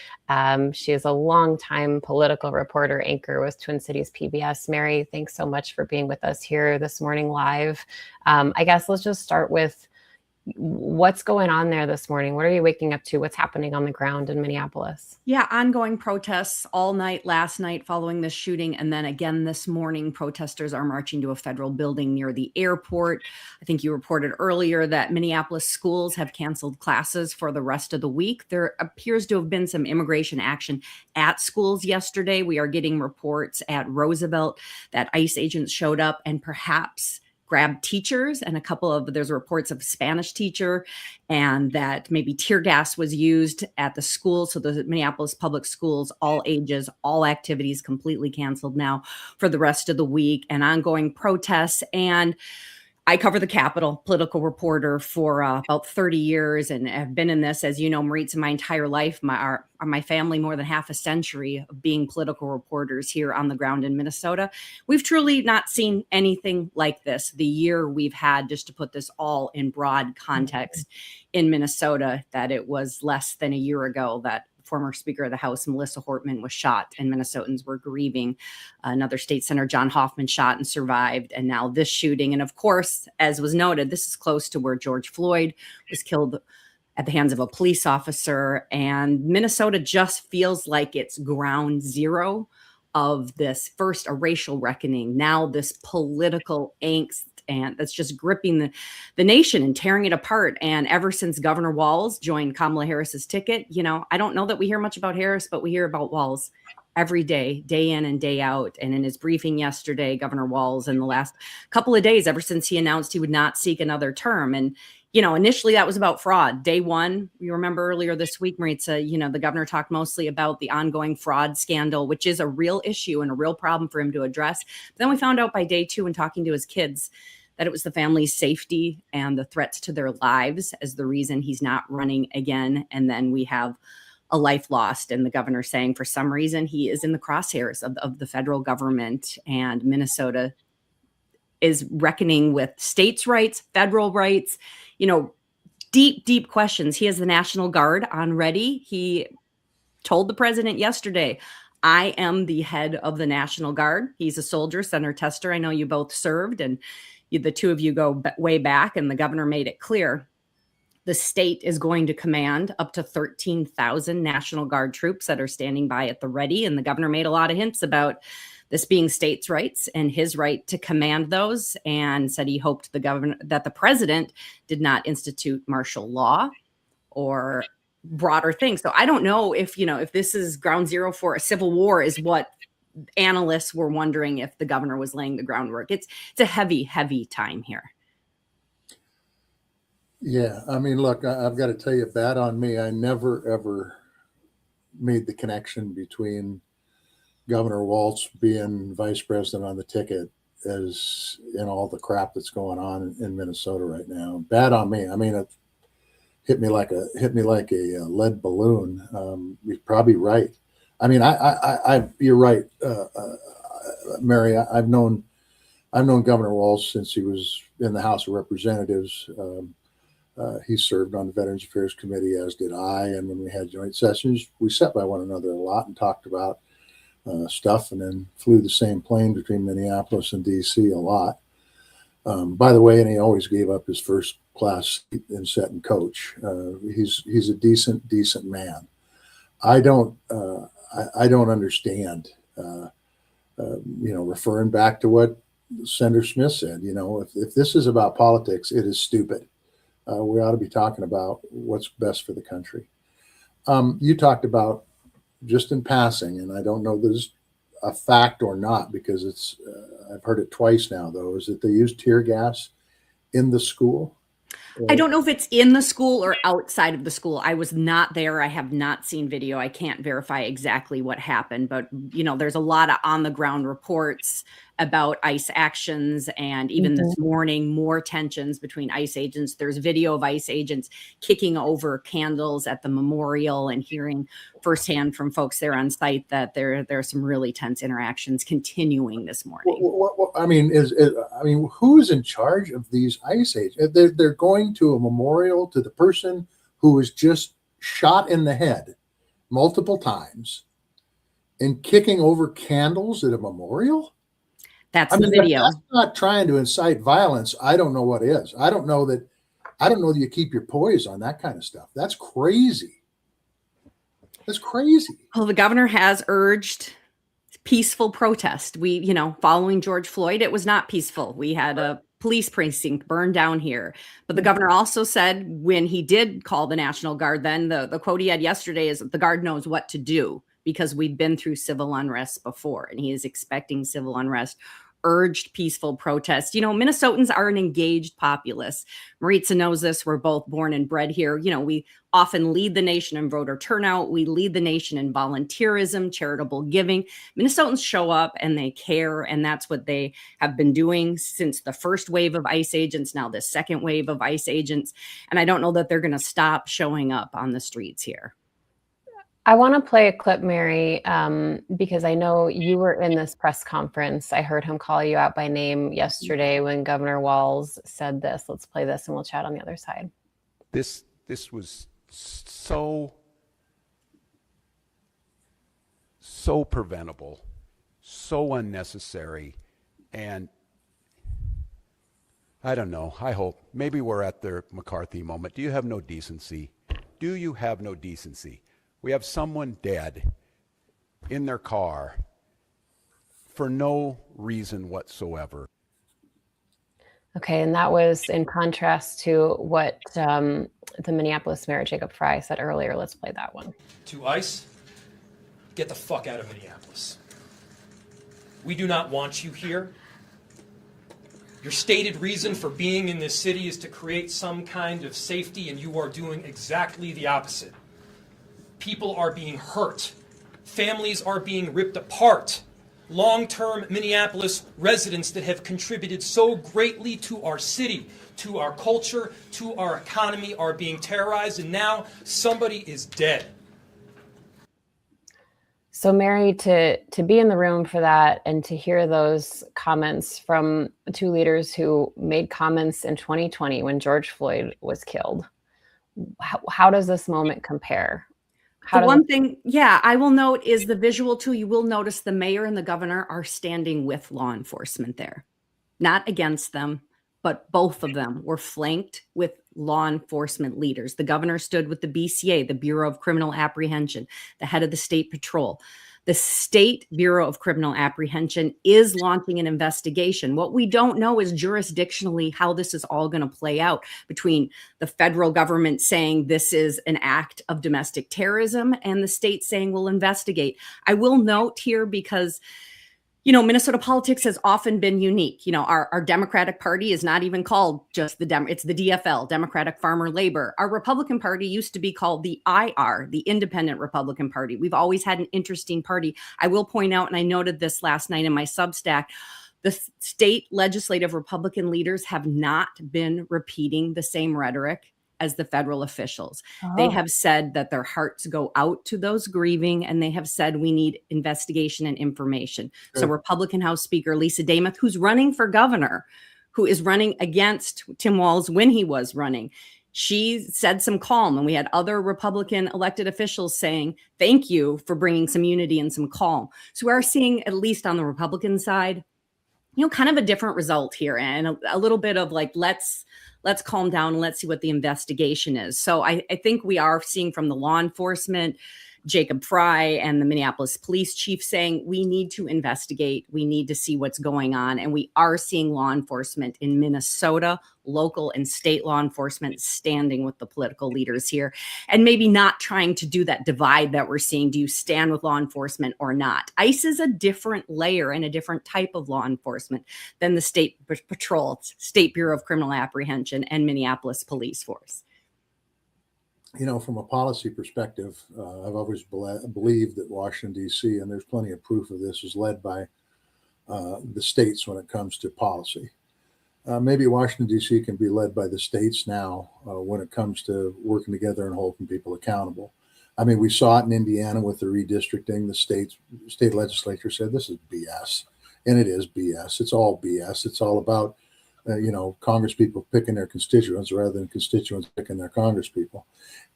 She is a longtime political reporter, anchor with Twin Cities PBS. Mary, thanks so much for being with us here this morning live. I guess let's just start with what's going on there this morning. What are you waking up to? What's happening on the ground in Minneapolis?
Yeah, ongoing protests all night last night following the shooting. And then again this morning, protesters are marching to a federal building near the airport. I think you reported earlier that Minneapolis schools have canceled classes for the rest of the week. There appears to have been some immigration action at schools yesterday. We are getting reports at Roosevelt that ICE agents showed up and perhaps grabbed teachers, and there's reports of a Spanish teacher, and that maybe tear gas was used at the school. So the Minneapolis public schools, all ages, all activities completely canceled now for the rest of the week, and ongoing protests. And I cover the Capitol, political reporter for about 30 years, and have been in this, as you know, Maritza, my entire life. My family, more than half a century of being political reporters here on the ground in Minnesota. We've truly not seen anything like this. The year we've had, just to put this all in broad context, in Minnesota, that it was less than a year ago that former Speaker of the House, Melissa Hortman, was shot, and Minnesotans were grieving. Another state senator, John Hoffman, shot and survived, and now this shooting. And of course, as was noted, this is close to where George Floyd was killed at the hands of a police officer. And Minnesota just feels like it's ground zero of this, first a racial reckoning, now this political angst, and that's just gripping the nation and tearing it apart. And ever since Governor Walz joined Kamala Harris's ticket, I don't know that we hear much about Harris, but we hear about Walz every day, day in and day out. And in his briefing yesterday, Governor Walz, in the last couple of days, ever since he announced he would not seek another term, and initially that was about fraud. Day one, you remember earlier this week, Maritza, the governor talked mostly about the ongoing fraud scandal, which is a real issue and a real problem for him to address. But then we found out by day two, when talking to his kids, that it was the family's safety and the threats to their lives as the reason he's not running again. And then we have a life lost, and the governor saying for some reason he is in the crosshairs of the federal government, and Minnesota is reckoning with states' rights, federal rights, deep questions. He has the National Guard on ready. He told the president yesterday, I am the head of the National Guard. He's a soldier. Senator Tester, I know you both served, and the two of you go way back, and the governor made it clear the state is going to command up to 13,000 National Guard troops that are standing by at the ready. And the governor made a lot of hints about this being states' rights and his right to command those, and said he hoped that the president did not institute martial law or broader things. So I don't know if this is ground zero for a civil war, is what analysts were wondering, if the governor was laying the groundwork. It's a heavy time here.
Yeah, I mean, look, I've got to tell you, bad on me. I never, ever made the connection between Governor Walz being vice president on the ticket as in all the crap that's going on in Minnesota right now. Bad on me. I mean, it hit me like a lead balloon. You're probably right. I mean, you're right, Mary. I've known Governor Walz since he was in the House of Representatives. He served on the Veterans Affairs Committee, as did I. And when we had joint sessions, we sat by one another a lot and talked about stuff, and then flew the same plane between Minneapolis and DC a lot. By the way, and he always gave up his first class seat and sat and coach. He's a decent man. I don't understand, referring back to what Senator Smith said, if this is about politics, it is stupid. We ought to be talking about what's best for the country. You talked about, just in passing, and I don't know if this is a fact or not, because I've heard it twice now, though, is that they use tear gas in the school.
I don't know if it's in the school or outside of the school. I was not there. I have not seen video. I can't verify exactly what happened, but there's a lot of on the ground reports about ICE actions. And even this morning, more tensions between ICE agents. There's video of ICE agents kicking over candles at the memorial, and hearing firsthand from folks there on site that there are some really tense interactions continuing this morning.
I mean, who's in charge of these ICE agents? They're going to a memorial to the person who was just shot in the head multiple times and kicking over candles at a memorial.
That's
I
the
mean,
video.
That's not trying to incite violence. I don't know what is. I don't know that you keep your poise on that kind of stuff. That's crazy. That's crazy.
Well, the governor has urged peaceful protest. Following George Floyd, it was not peaceful. We had a police precinct burned down here. But the governor also said, when he did call the National Guard, then the quote he had yesterday is, the Guard knows what to do because we've been through civil unrest before, and he is expecting civil unrest. Urged peaceful protest. Minnesotans are an engaged populace. Maritza knows this. We're both born and bred here. We often lead the nation in voter turnout. We lead the nation in volunteerism, charitable giving. Minnesotans show up and they care, and that's what they have been doing since the first wave of ICE agents, now the second wave of ICE agents. And I don't know that they're going to stop showing up on the streets here.
I want to play a clip, Mary, because I know you were in this press conference. I heard him call you out by name yesterday when Governor Walz said this. Let's play this and we'll chat on the other side.
This was so preventable, so unnecessary, and I don't know. I hope maybe we're at the McCarthy moment. Do you have no decency? Do you have no decency? We have someone dead in their car for no reason whatsoever.
Okay, and that was in contrast to what the Minneapolis Mayor Jacob Frey said earlier. Let's play that one.
To ICE, get the fuck out of Minneapolis. We do not want you here. Your stated reason for being in this city is to create some kind of safety, and you are doing exactly the opposite. People are being hurt. Families are being ripped apart. Long-term Minneapolis residents that have contributed so greatly to our city, to our culture, to our economy are being terrorized, and now somebody is dead.
So Mary, to be in the room for that and to hear those comments from two leaders who made comments in 2020 when George Floyd was killed, how does this moment compare?
One thing, I will note is the visual too. You will notice the mayor and the governor are standing with law enforcement there, not against them, but both of them were flanked with law enforcement leaders. The governor stood with the BCA, the Bureau of Criminal Apprehension, the head of the State Patrol. The State Bureau of Criminal Apprehension is launching an investigation. What we don't know is jurisdictionally how this is all going to play out, between the federal government saying this is an act of domestic terrorism and the state saying we'll investigate. I will note here, because Minnesota politics has often been unique. Our Democratic Party is not even called just it's the DFL, Democratic Farmer Labor. Our Republican Party used to be called the IR, the Independent Republican Party. We've always had an interesting party. I will point out, and I noted this last night in my Substack, the state legislative Republican leaders have not been repeating the same rhetoric as the federal officials. They have said that their hearts go out to those grieving, and they have said we need investigation and information. Good. So Republican House Speaker Lisa Demuth, who's running for governor, who is running against Tim Walz when he was running, she said some calm, and we had other Republican elected officials saying, thank you for bringing some unity and some calm. So we are seeing, at least on the Republican side, kind of a different result here, and a little bit of like, let's calm down and let's see what the investigation is. So I think we are seeing from the law enforcement, Jacob Frey and the Minneapolis police chief saying we need to investigate. We need to see what's going on. And we are seeing law enforcement in Minnesota, local and state law enforcement, standing with the political leaders here, and maybe not trying to do that divide that we're seeing. Do you stand with law enforcement or not? ICE is a different layer and a different type of law enforcement than the State Patrol, State Bureau of Criminal Apprehension, and Minneapolis Police Force.
From a policy perspective, I've always believed that Washington, D.C., and there's plenty of proof of this, is led by the states when it comes to policy. Maybe Washington, D.C. can be led by the states now when it comes to working together and holding people accountable. I mean, we saw it in Indiana with the redistricting. The state legislature said this is BS, and it is BS. It's all BS. It's all about Congress people picking their constituents rather than constituents picking their Congress people.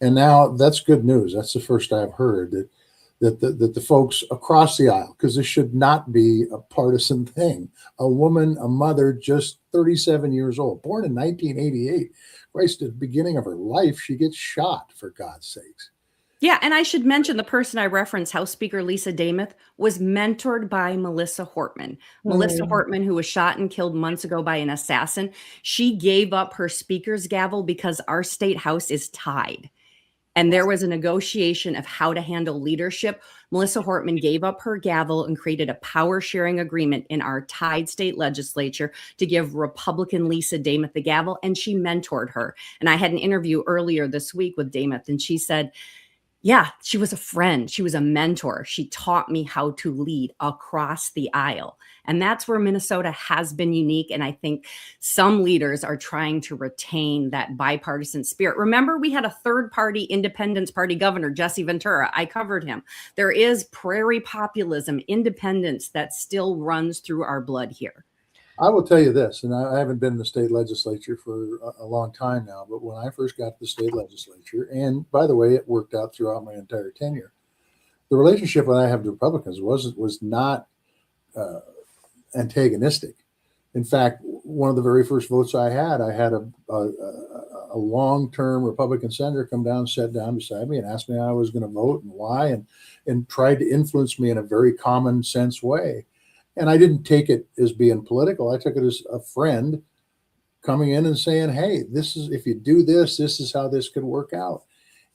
And now that's good news. That's the first I've heard that the folks across the aisle, because this should not be a partisan thing. A woman, a mother, just 37 years old, born in 1988. Christ, at the beginning of her life, she gets shot, for God's sakes.
Yeah, and I should mention the person I referenced, House Speaker Lisa Demuth, was mentored by Melissa Hortman. Melissa Hortman, who was shot and killed months ago by an assassin, she gave up her speaker's gavel because our state house is tied. And there was a negotiation of how to handle leadership. Melissa Hortman gave up her gavel and created a power sharing agreement in our tied state legislature to give Republican Lisa Demuth the gavel, and she mentored her. And I had an interview earlier this week with Demuth, and she said, yeah, she was a friend. She was a mentor. She taught me how to lead across the aisle. And that's where Minnesota has been unique. And I think some leaders are trying to retain that bipartisan spirit. Remember, we had a third party Independence Party governor, Jesse Ventura. I covered him. There is prairie populism, independence that still runs through our blood here.
I will tell you this, and I haven't been in the state legislature for a long time now, but when I first got to the state legislature, and by the way, it worked out throughout my entire tenure, the relationship that I have to Republicans was not antagonistic. In fact, one of the very first votes I had a long-term Republican senator come down, sat down beside me and asked me how I was going to vote and why, and tried to influence me in a very common sense way. And I didn't take it as being political. I took it as a friend coming in and saying, hey, this is, if you do this, this is how this could work out.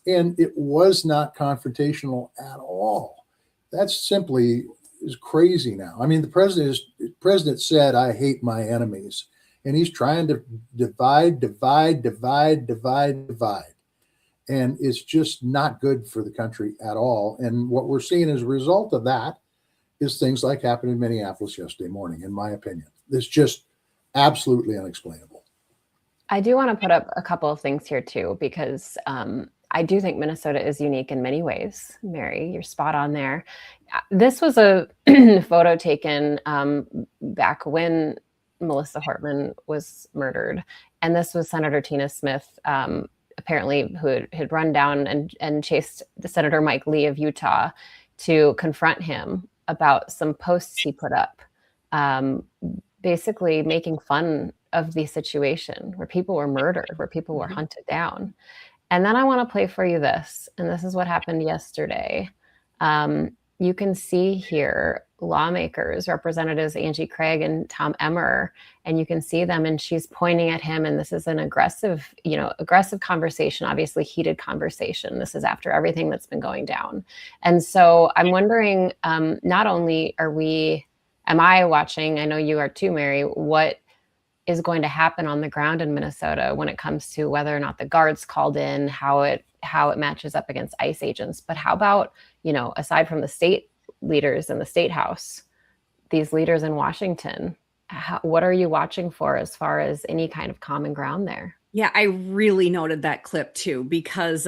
And it was not confrontational at all. That's simply is crazy now. I mean, the president said, I hate my enemies. And he's trying to divide. And it's just not good for the country at all. And what we're seeing as a result of that is things like happened in Minneapolis yesterday morning, in my opinion. It's just absolutely unexplainable.
I do want to put up a couple of things here too, because I do think Minnesota is unique in many ways. Mary, you're spot on there. This was a photo taken back when Melissa Hortman was murdered. And this was Senator Tina Smith, apparently, who had run down and chased the Senator Mike Lee of Utah to confront him about some posts he put up, basically making fun of the situation where people were murdered, where people were hunted down. And then I want to play for you this, and this is what happened yesterday. You can see here lawmakers, Representatives Angie Craig and Tom Emmer, and you can see them, and she's pointing at him, and this is an aggressive conversation, obviously heated conversation. This is after everything that's been going down. And so I'm wondering, not only am I watching, I know you are too, Mary, what is going to happen on the ground in Minnesota when it comes to whether or not the guards called in, how it matches up against ICE agents. But how about, aside from the state leaders in the state house, these leaders in Washington, what are you watching for as far as any kind of common ground there?
Yeah, I really noted that clip too, because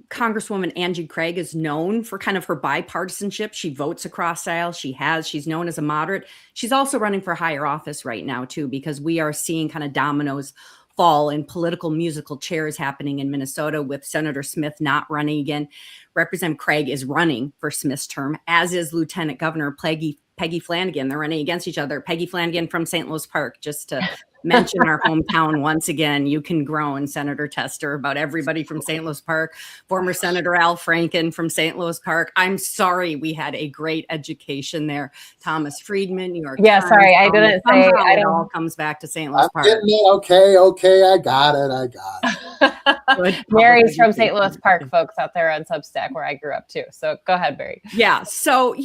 Congresswoman Angie Craig is known for kind of her bipartisanship. She votes across the aisle. She's known as a moderate. She's also running for higher office right now too, because we are seeing kind of dominoes fall and political musical chairs happening in Minnesota with Senator Smith not running again. Representative Craig is running for Smith's term, as is Lieutenant Governor Peggy Flanagan. They're running against each other. Peggy Flanagan from St. Louis Park, just to mention our hometown once again. You can groan, Senator Tester, about everybody from St. Louis Park. Former Senator Al Franken from St. Louis Park. I'm sorry we had a great education there. Thomas Friedman, New York Times.
Sorry, I didn't say.
It all comes back to St. Louis Park.
Okay, I got it.
Mary's from St. Louis Park, folks out there on Substack, where I grew up too. So go ahead, Mary.
Yeah, so,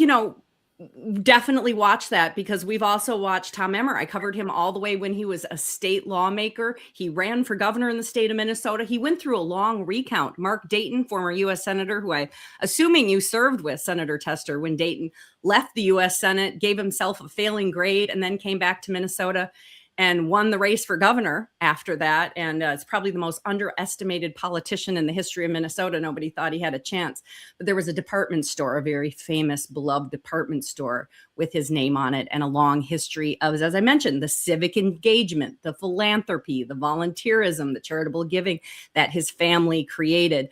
definitely watch that, because we've also watched Tom Emmer. I covered him all the way when he was a state lawmaker. He ran for governor in the state of Minnesota. He went through a long recount. Mark Dayton, former U.S. Senator, who I'm assuming you served with, Senator Tester, when Dayton left the U.S. Senate, gave himself a failing grade, and then came back to Minnesota and won the race for governor after that. And it's probably the most underestimated politician in the history of Minnesota. Nobody thought he had a chance. But there was a department store, a very famous, beloved department store with his name on it, and a long history of, as I mentioned, the civic engagement, the philanthropy, the volunteerism, the charitable giving that his family created.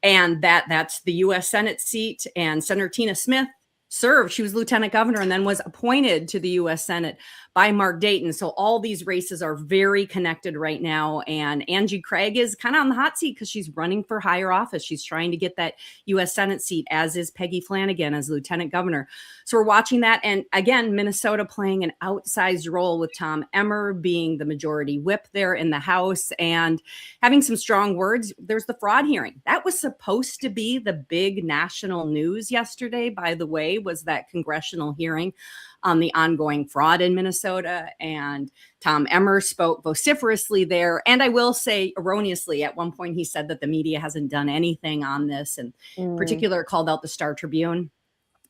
And that's the U.S. Senate seat. And Senator Tina Smith served. She was lieutenant governor and then was appointed to the U.S. Senate by Mark Dayton. So all these races are very connected right now. And Angie Craig is kind of on the hot seat because she's running for higher office. She's trying to get that U.S. Senate seat, as is Peggy Flanagan as lieutenant governor. So we're watching that. And again, Minnesota playing an outsized role with Tom Emmer being the majority whip there in the House and having some strong words. There's the fraud hearing. That was supposed to be the big national news yesterday, by the way, was that congressional hearing on the ongoing fraud in Minnesota. And Tom Emmer spoke vociferously there. And I will say erroneously, at one point, he said that the media hasn't done anything on this, and in particular called out the Star Tribune.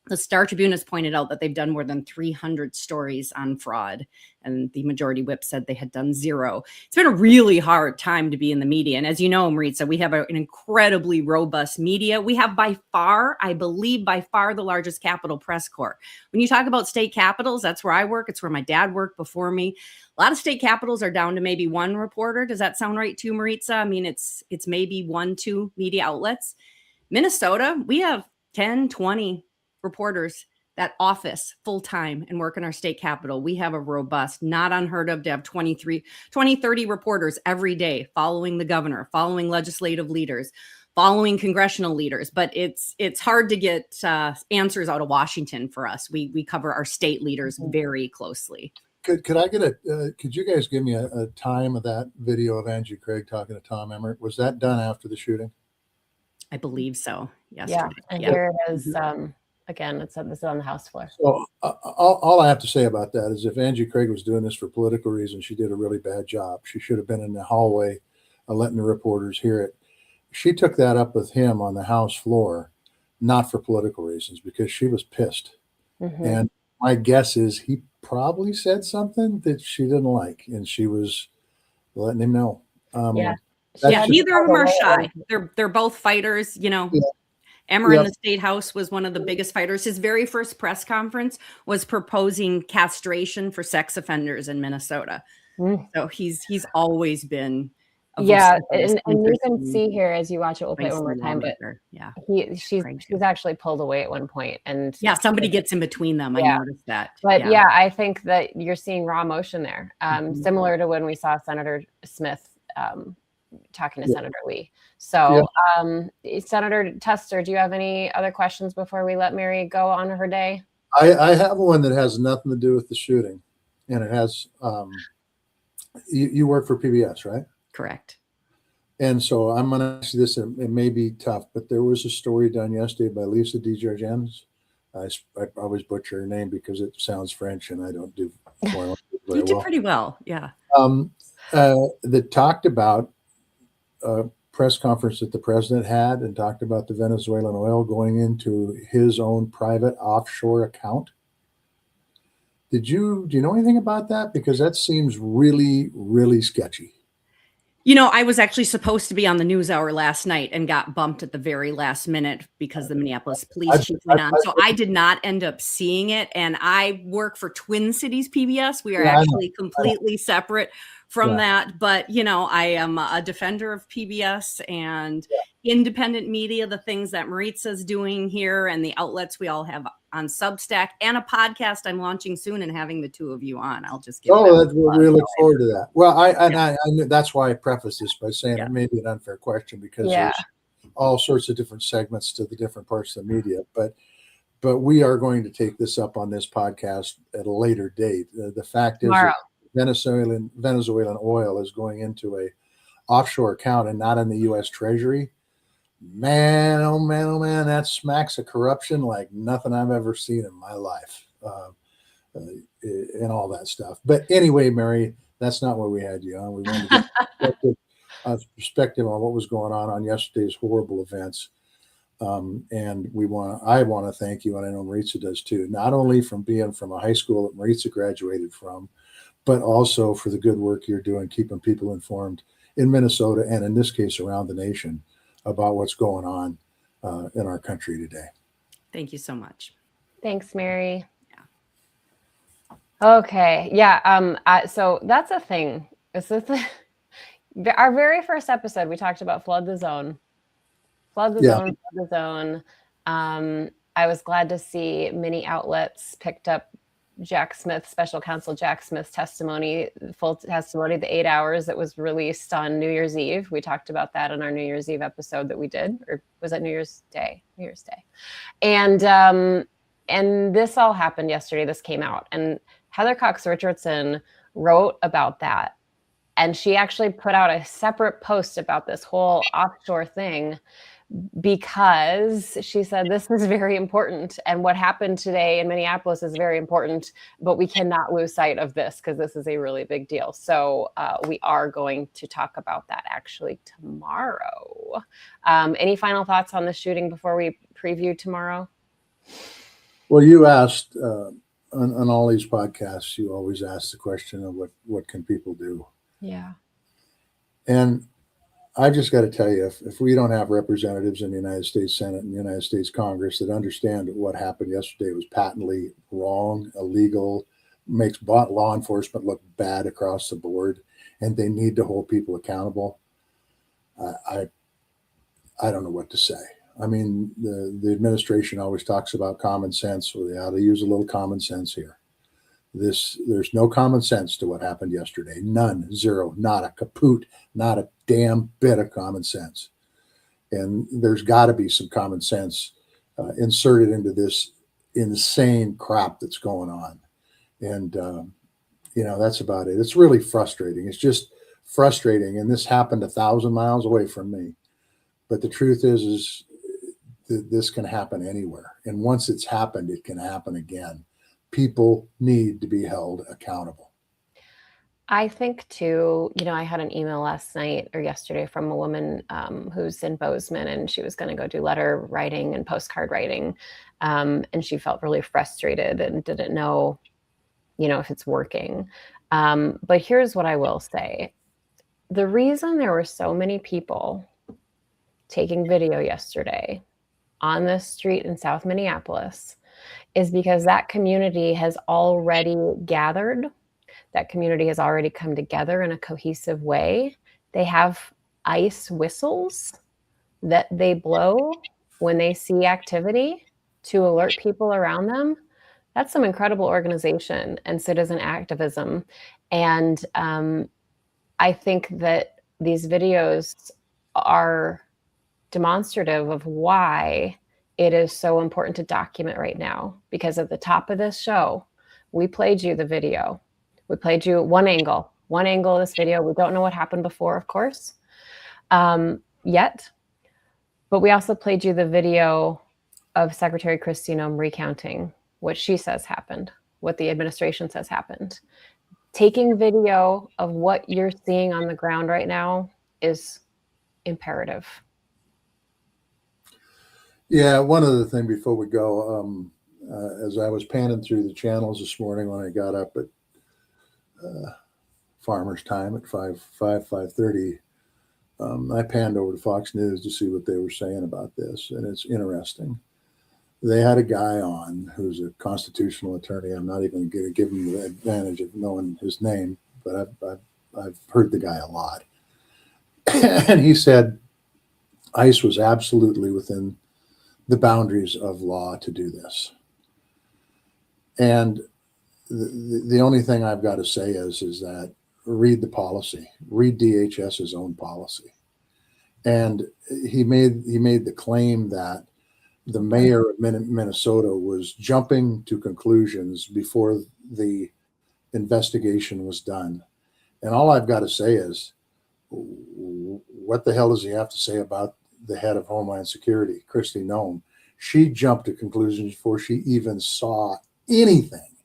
The Star Tribune has pointed out that they've done more than 300 stories on fraud, and the majority whip said they had done 0. It's been a really hard time to be in the media. And as you know, Maritza, we have an incredibly robust media. We have by far, I believe, by far the largest Capitol press corps. When you talk about state capitals, that's where I work. It's where my dad worked before me. A lot of state capitals are down to maybe 1 reporter. Does that sound right to you, Maritza? I mean, it's maybe 1, 2 media outlets. Minnesota, we have 10, 20 reporters that office full time and work in our state capitol. We have a robust, not unheard of to have 20, 30 reporters every day following the governor, following legislative leaders, following congressional leaders. But it's hard to get answers out of Washington for us. We cover our state leaders very closely.
Could I get could you guys give me a time of that video of Angie Craig talking to Tom Emmer? Was that done after the shooting?
I believe so. Yesterday.
Yeah, and here it is. Again, this is on the House floor.
So all I have to say about that is, if Angie Craig was doing this for political reasons, she did a really bad job. She should have been in the hallway letting the reporters hear it. She took that up with him on the House floor, not for political reasons, because she was pissed. And my guess is he probably said something that she didn't like, and she was letting him know.
Yeah, neither of them are shy. They're both fighters, you know. Yeah. Emmer in the State House was one of the biggest fighters. His very first press conference was proposing castration for sex offenders in Minnesota. So he's always been.
And you can see here as you watch it, we'll play it one more time, but she's actually pulled away at one point, and
somebody gets in between them. I noticed that.
But I think that you're seeing raw emotion there, similar to when we saw Senator Smith talking to Senator Lee. So Senator Tester, do you have any other questions before we let Mary go on her day?
I have one that has nothing to do with the shooting, and it has you work for PBS, right?
Correct.
And so I'm going to ask you this, and it may be tough, but there was a story done yesterday by Lisa DeGeorgians. I always butcher her name because it sounds French, and I don't do foreign
You did pretty well, yeah.
That talked about a press conference that the president had, and talked about the Venezuelan oil going into his own private offshore account. Do you know anything about that? Because that seems really, really sketchy.
You know, I was actually supposed to be on the NewsHour last night and got bumped at the very last minute because the Minneapolis police chief went on. So I did not end up seeing it. And I work for Twin Cities PBS. We are actually completely separate from that. But, you know, I am a defender of PBS and independent media, the things that Maritza's doing here and the outlets we all have on Substack, and a podcast I'm launching soon and having the two of you on. I'll just give
we look forward to that. Well, I that's why I preface this by saying it may be an unfair question, because there's all sorts of different segments to the different parts of the media, but we are going to take this up on this podcast at a later date. The fact is that Venezuelan oil is going into a offshore account and not in the U.S. Treasury. man, oh man, oh man, that smacks of corruption like nothing I've ever seen in my life, and all that stuff. But anyway, Mary, that's not what we had you on. We wanted to get perspective on what was going on yesterday's horrible events. And I want to thank you, and I know Maritza does too, not only from being from a high school that Maritza graduated from, but also for the good work you're doing, keeping people informed in Minnesota and in this case around the nation about what's going on in our country today.
Thank you so much.
Thanks, Mary. Okay. Yeah. So that's a thing. Our very first episode, we talked about flood the zone. Flood the zone, flood the zone. I was glad to see many outlets picked up Jack Smith, special counsel Jack Smith's testimony, full testimony, the 8 hours that was released on New Year's Eve. We talked about that in our New Year's Eve episode that we did, or was that New Year's Day? New Year's Day. And this all happened yesterday. This came out, and Heather Cox Richardson wrote about that. And she actually put out a separate post about this whole offshore thing, because she said this is very important, and what happened today in Minneapolis is very important, but we cannot lose sight of this because this is a really big deal. So we are going to talk about that actually tomorrow. Any final thoughts on the shooting before we preview tomorrow?
Well, you asked on all these podcasts, you always ask the question of what can people do?
Yeah.
And I've just got to tell you, if we don't have representatives in the United States Senate and the United States Congress that understand that what happened yesterday was patently wrong, illegal, makes law enforcement look bad across the board, and they need to hold people accountable, I don't know what to say. I mean, the administration always talks about common sense, so they ought to use a little common sense here. There's no common sense to what happened yesterday. None, zero, not a kaput, not a damn bit of common sense. And there's got to be some common sense inserted into this insane crap that's going on. And, that's about it. It's really frustrating. It's just frustrating. And this happened 1,000 miles away from me. But the truth is this can happen anywhere. And once it's happened, it can happen again. People need to be held accountable.
I think too, I had an email last night or yesterday from a woman who's in Bozeman, and she was going to go do letter writing and postcard writing. And she felt really frustrated and didn't know, if it's working. But here's what I will say. The reason there were so many people taking video yesterday on this street in South Minneapolis is because that community has already gathered. That community has already come together in a cohesive way. They have ice whistles that they blow when they see activity to alert people around them. That's some incredible organization and citizen activism. And I think that these videos are demonstrative of why it is so important to document right now, because at the top of this show, we played you the video. We played you one angle of this video. We don't know what happened before, of course, yet, but we also played you the video of Secretary Kristi Noem recounting what she says happened, what the administration says happened. Taking video of what you're seeing on the ground right now is imperative.
Yeah, one other thing before we go, as I was panning through the channels this morning when I got up at farmer's time at 5:30, I panned over to Fox News to see what they were saying about this, and it's interesting. They had a guy on who's a constitutional attorney. I'm not even going to give him the advantage of knowing his name, but I've heard the guy a lot. And he said ICE was absolutely within the boundaries of law to do this. And the only thing I've got to say is that read the policy, read DHS's own policy. And he made the claim that the mayor of Minnesota was jumping to conclusions before the investigation was done. And all I've got to say is, what the hell does he have to say about the head of Homeland Security, Kristi Noem, she jumped to conclusions before she even saw anything.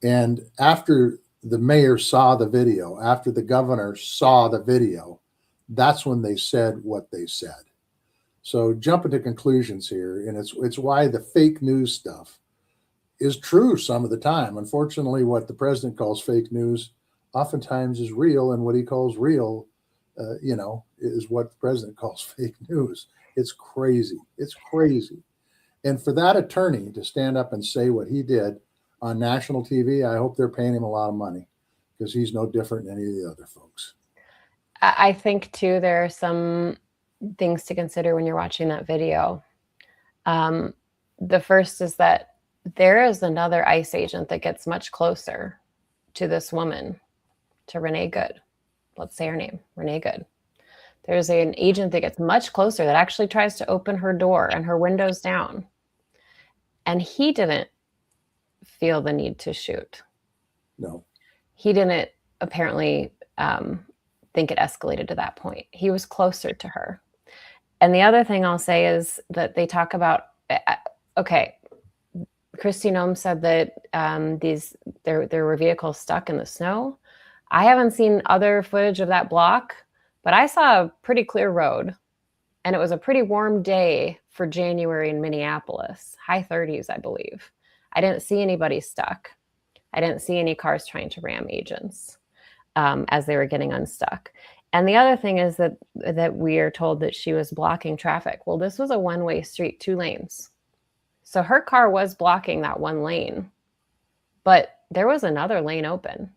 And after the mayor saw the video, after the governor saw the video, that's when they said what they said. So jumping to conclusions here, and it's why the fake news stuff is true some of the time. Unfortunately, what the president calls fake news oftentimes is real, and what he calls real, is what the president calls fake news. It's crazy. It's crazy. And for that attorney to stand up and say what he did on national TV, I hope they're paying him a lot of money, because he's no different than any of the other folks.
I think too, there are some things to consider when you're watching that video. The first is that there is another ICE agent that gets much closer to this woman, to Renee Good. Let's say her name, Renee Good. There's an agent that gets much closer that actually tries to open her door and her windows down. And he didn't feel the need to shoot.
No.
He didn't apparently think it escalated to that point. He was closer to her. And the other thing I'll say is that they talk about, okay, Kristi Noem said that there were vehicles stuck in the snow. I haven't seen other footage of that block, but I saw a pretty clear road, and it was a pretty warm day for January in Minneapolis, high 30s, I believe. I didn't see anybody stuck. I didn't see any cars trying to ram agents as they were getting unstuck. And the other thing is that we are told that she was blocking traffic. Well, this was a one-way street, 2 lanes. So her car was blocking that one lane, but there was another lane open.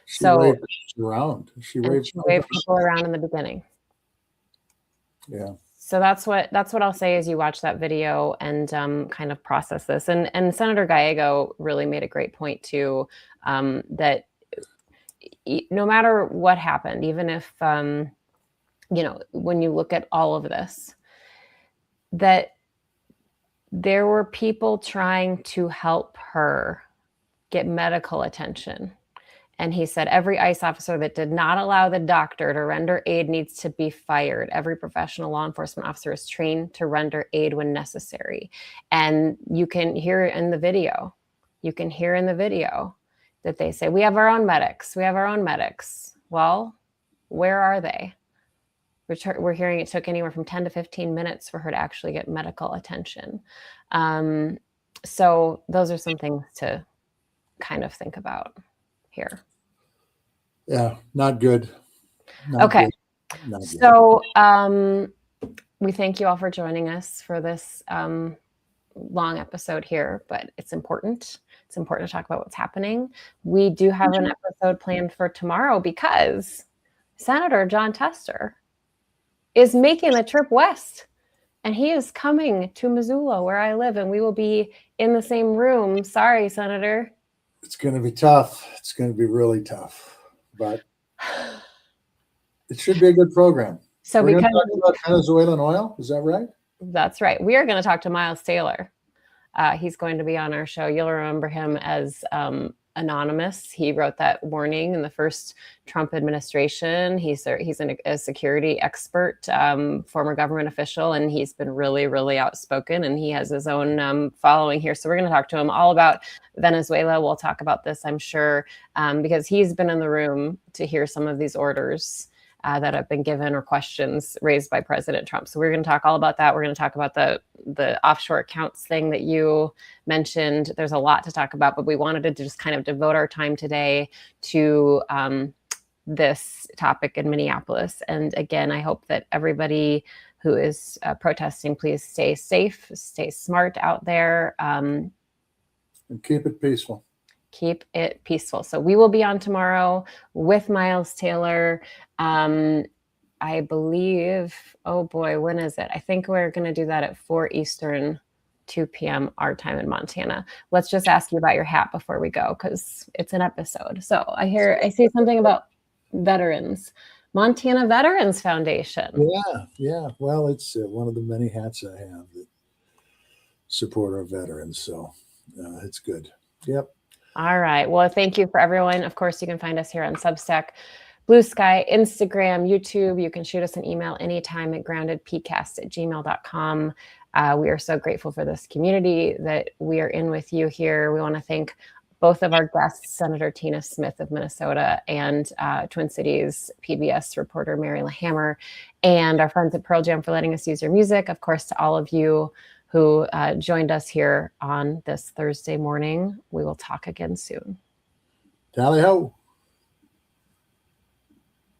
She waved around. She waved
people around in the beginning.
Yeah.
So that's what I'll say as you watch that video and kind of process this. And Senator Gallego really made a great point too, that no matter what happened, even if when you look at all of this, that there were people trying to help her get medical attention. And he said, every ICE officer that did not allow the doctor to render aid needs to be fired. Every professional law enforcement officer is trained to render aid when necessary. And you can hear in the video, that they say, we have our own medics. We have our own medics. Well, where are they? We're hearing it took anywhere from 10 to 15 minutes for her to actually get medical attention. So those are some things to kind of think about here.
Yeah, not good.
Okay.
Not good.
So we thank you all for joining us for this long episode here, but it's important. It's important to talk about what's happening. We do have an episode planned for tomorrow because Senator Jon Tester is making the trip west, and he is coming to Missoula, where I live, and we will be in the same room. Sorry, Senator.
It's going to be tough. It's going to be really tough, but it should be a good program.
So
we're
because
going to talk about Venezuelan oil, is that right?
That's right. We are going to talk to Miles Taylor. He's going to be on our show. You'll remember him as Anonymous. He wrote that warning in the first Trump administration. He's a security expert, former government official, and he's been really, really outspoken, and he has his own following here. So we're going to talk to him all about Venezuela. We'll talk about this, I'm sure, because he's been in the room to hear some of these orders that have been given or questions raised by President Trump. So we're going to talk all about that. We're going to talk about the offshore accounts thing that you mentioned. There's a lot to talk about, but we wanted to just kind of devote our time today to this topic in Minneapolis. And again, I hope that everybody who is protesting, please stay safe, stay smart out there.
And keep it peaceful.
Keep it peaceful. So we will be on tomorrow with Miles Taylor. I believe, oh boy, when is it? I think we're going to do that at 4 Eastern, 2 p.m. our time in Montana. Let's just ask you about your hat before we go, because it's an episode. So I see something about veterans, Montana Veterans Foundation.
Yeah. Well, it's one of the many hats I have that support our veterans. So it's good. Yep.
All right. Well, thank you for everyone. Of course, you can find us here on Substack. Blue Sky, Instagram, YouTube. You can shoot us an email anytime at groundedpcast@gmail.com. We are so grateful for this community that we are in with you here. We want to thank both of our guests, Senator Tina Smith of Minnesota and Twin Cities PBS reporter Mary LaHammer, and our friends at Pearl Jam for letting us use your music. Of course, to all of you who joined us here on this Thursday morning. We will talk again soon.
Tally ho.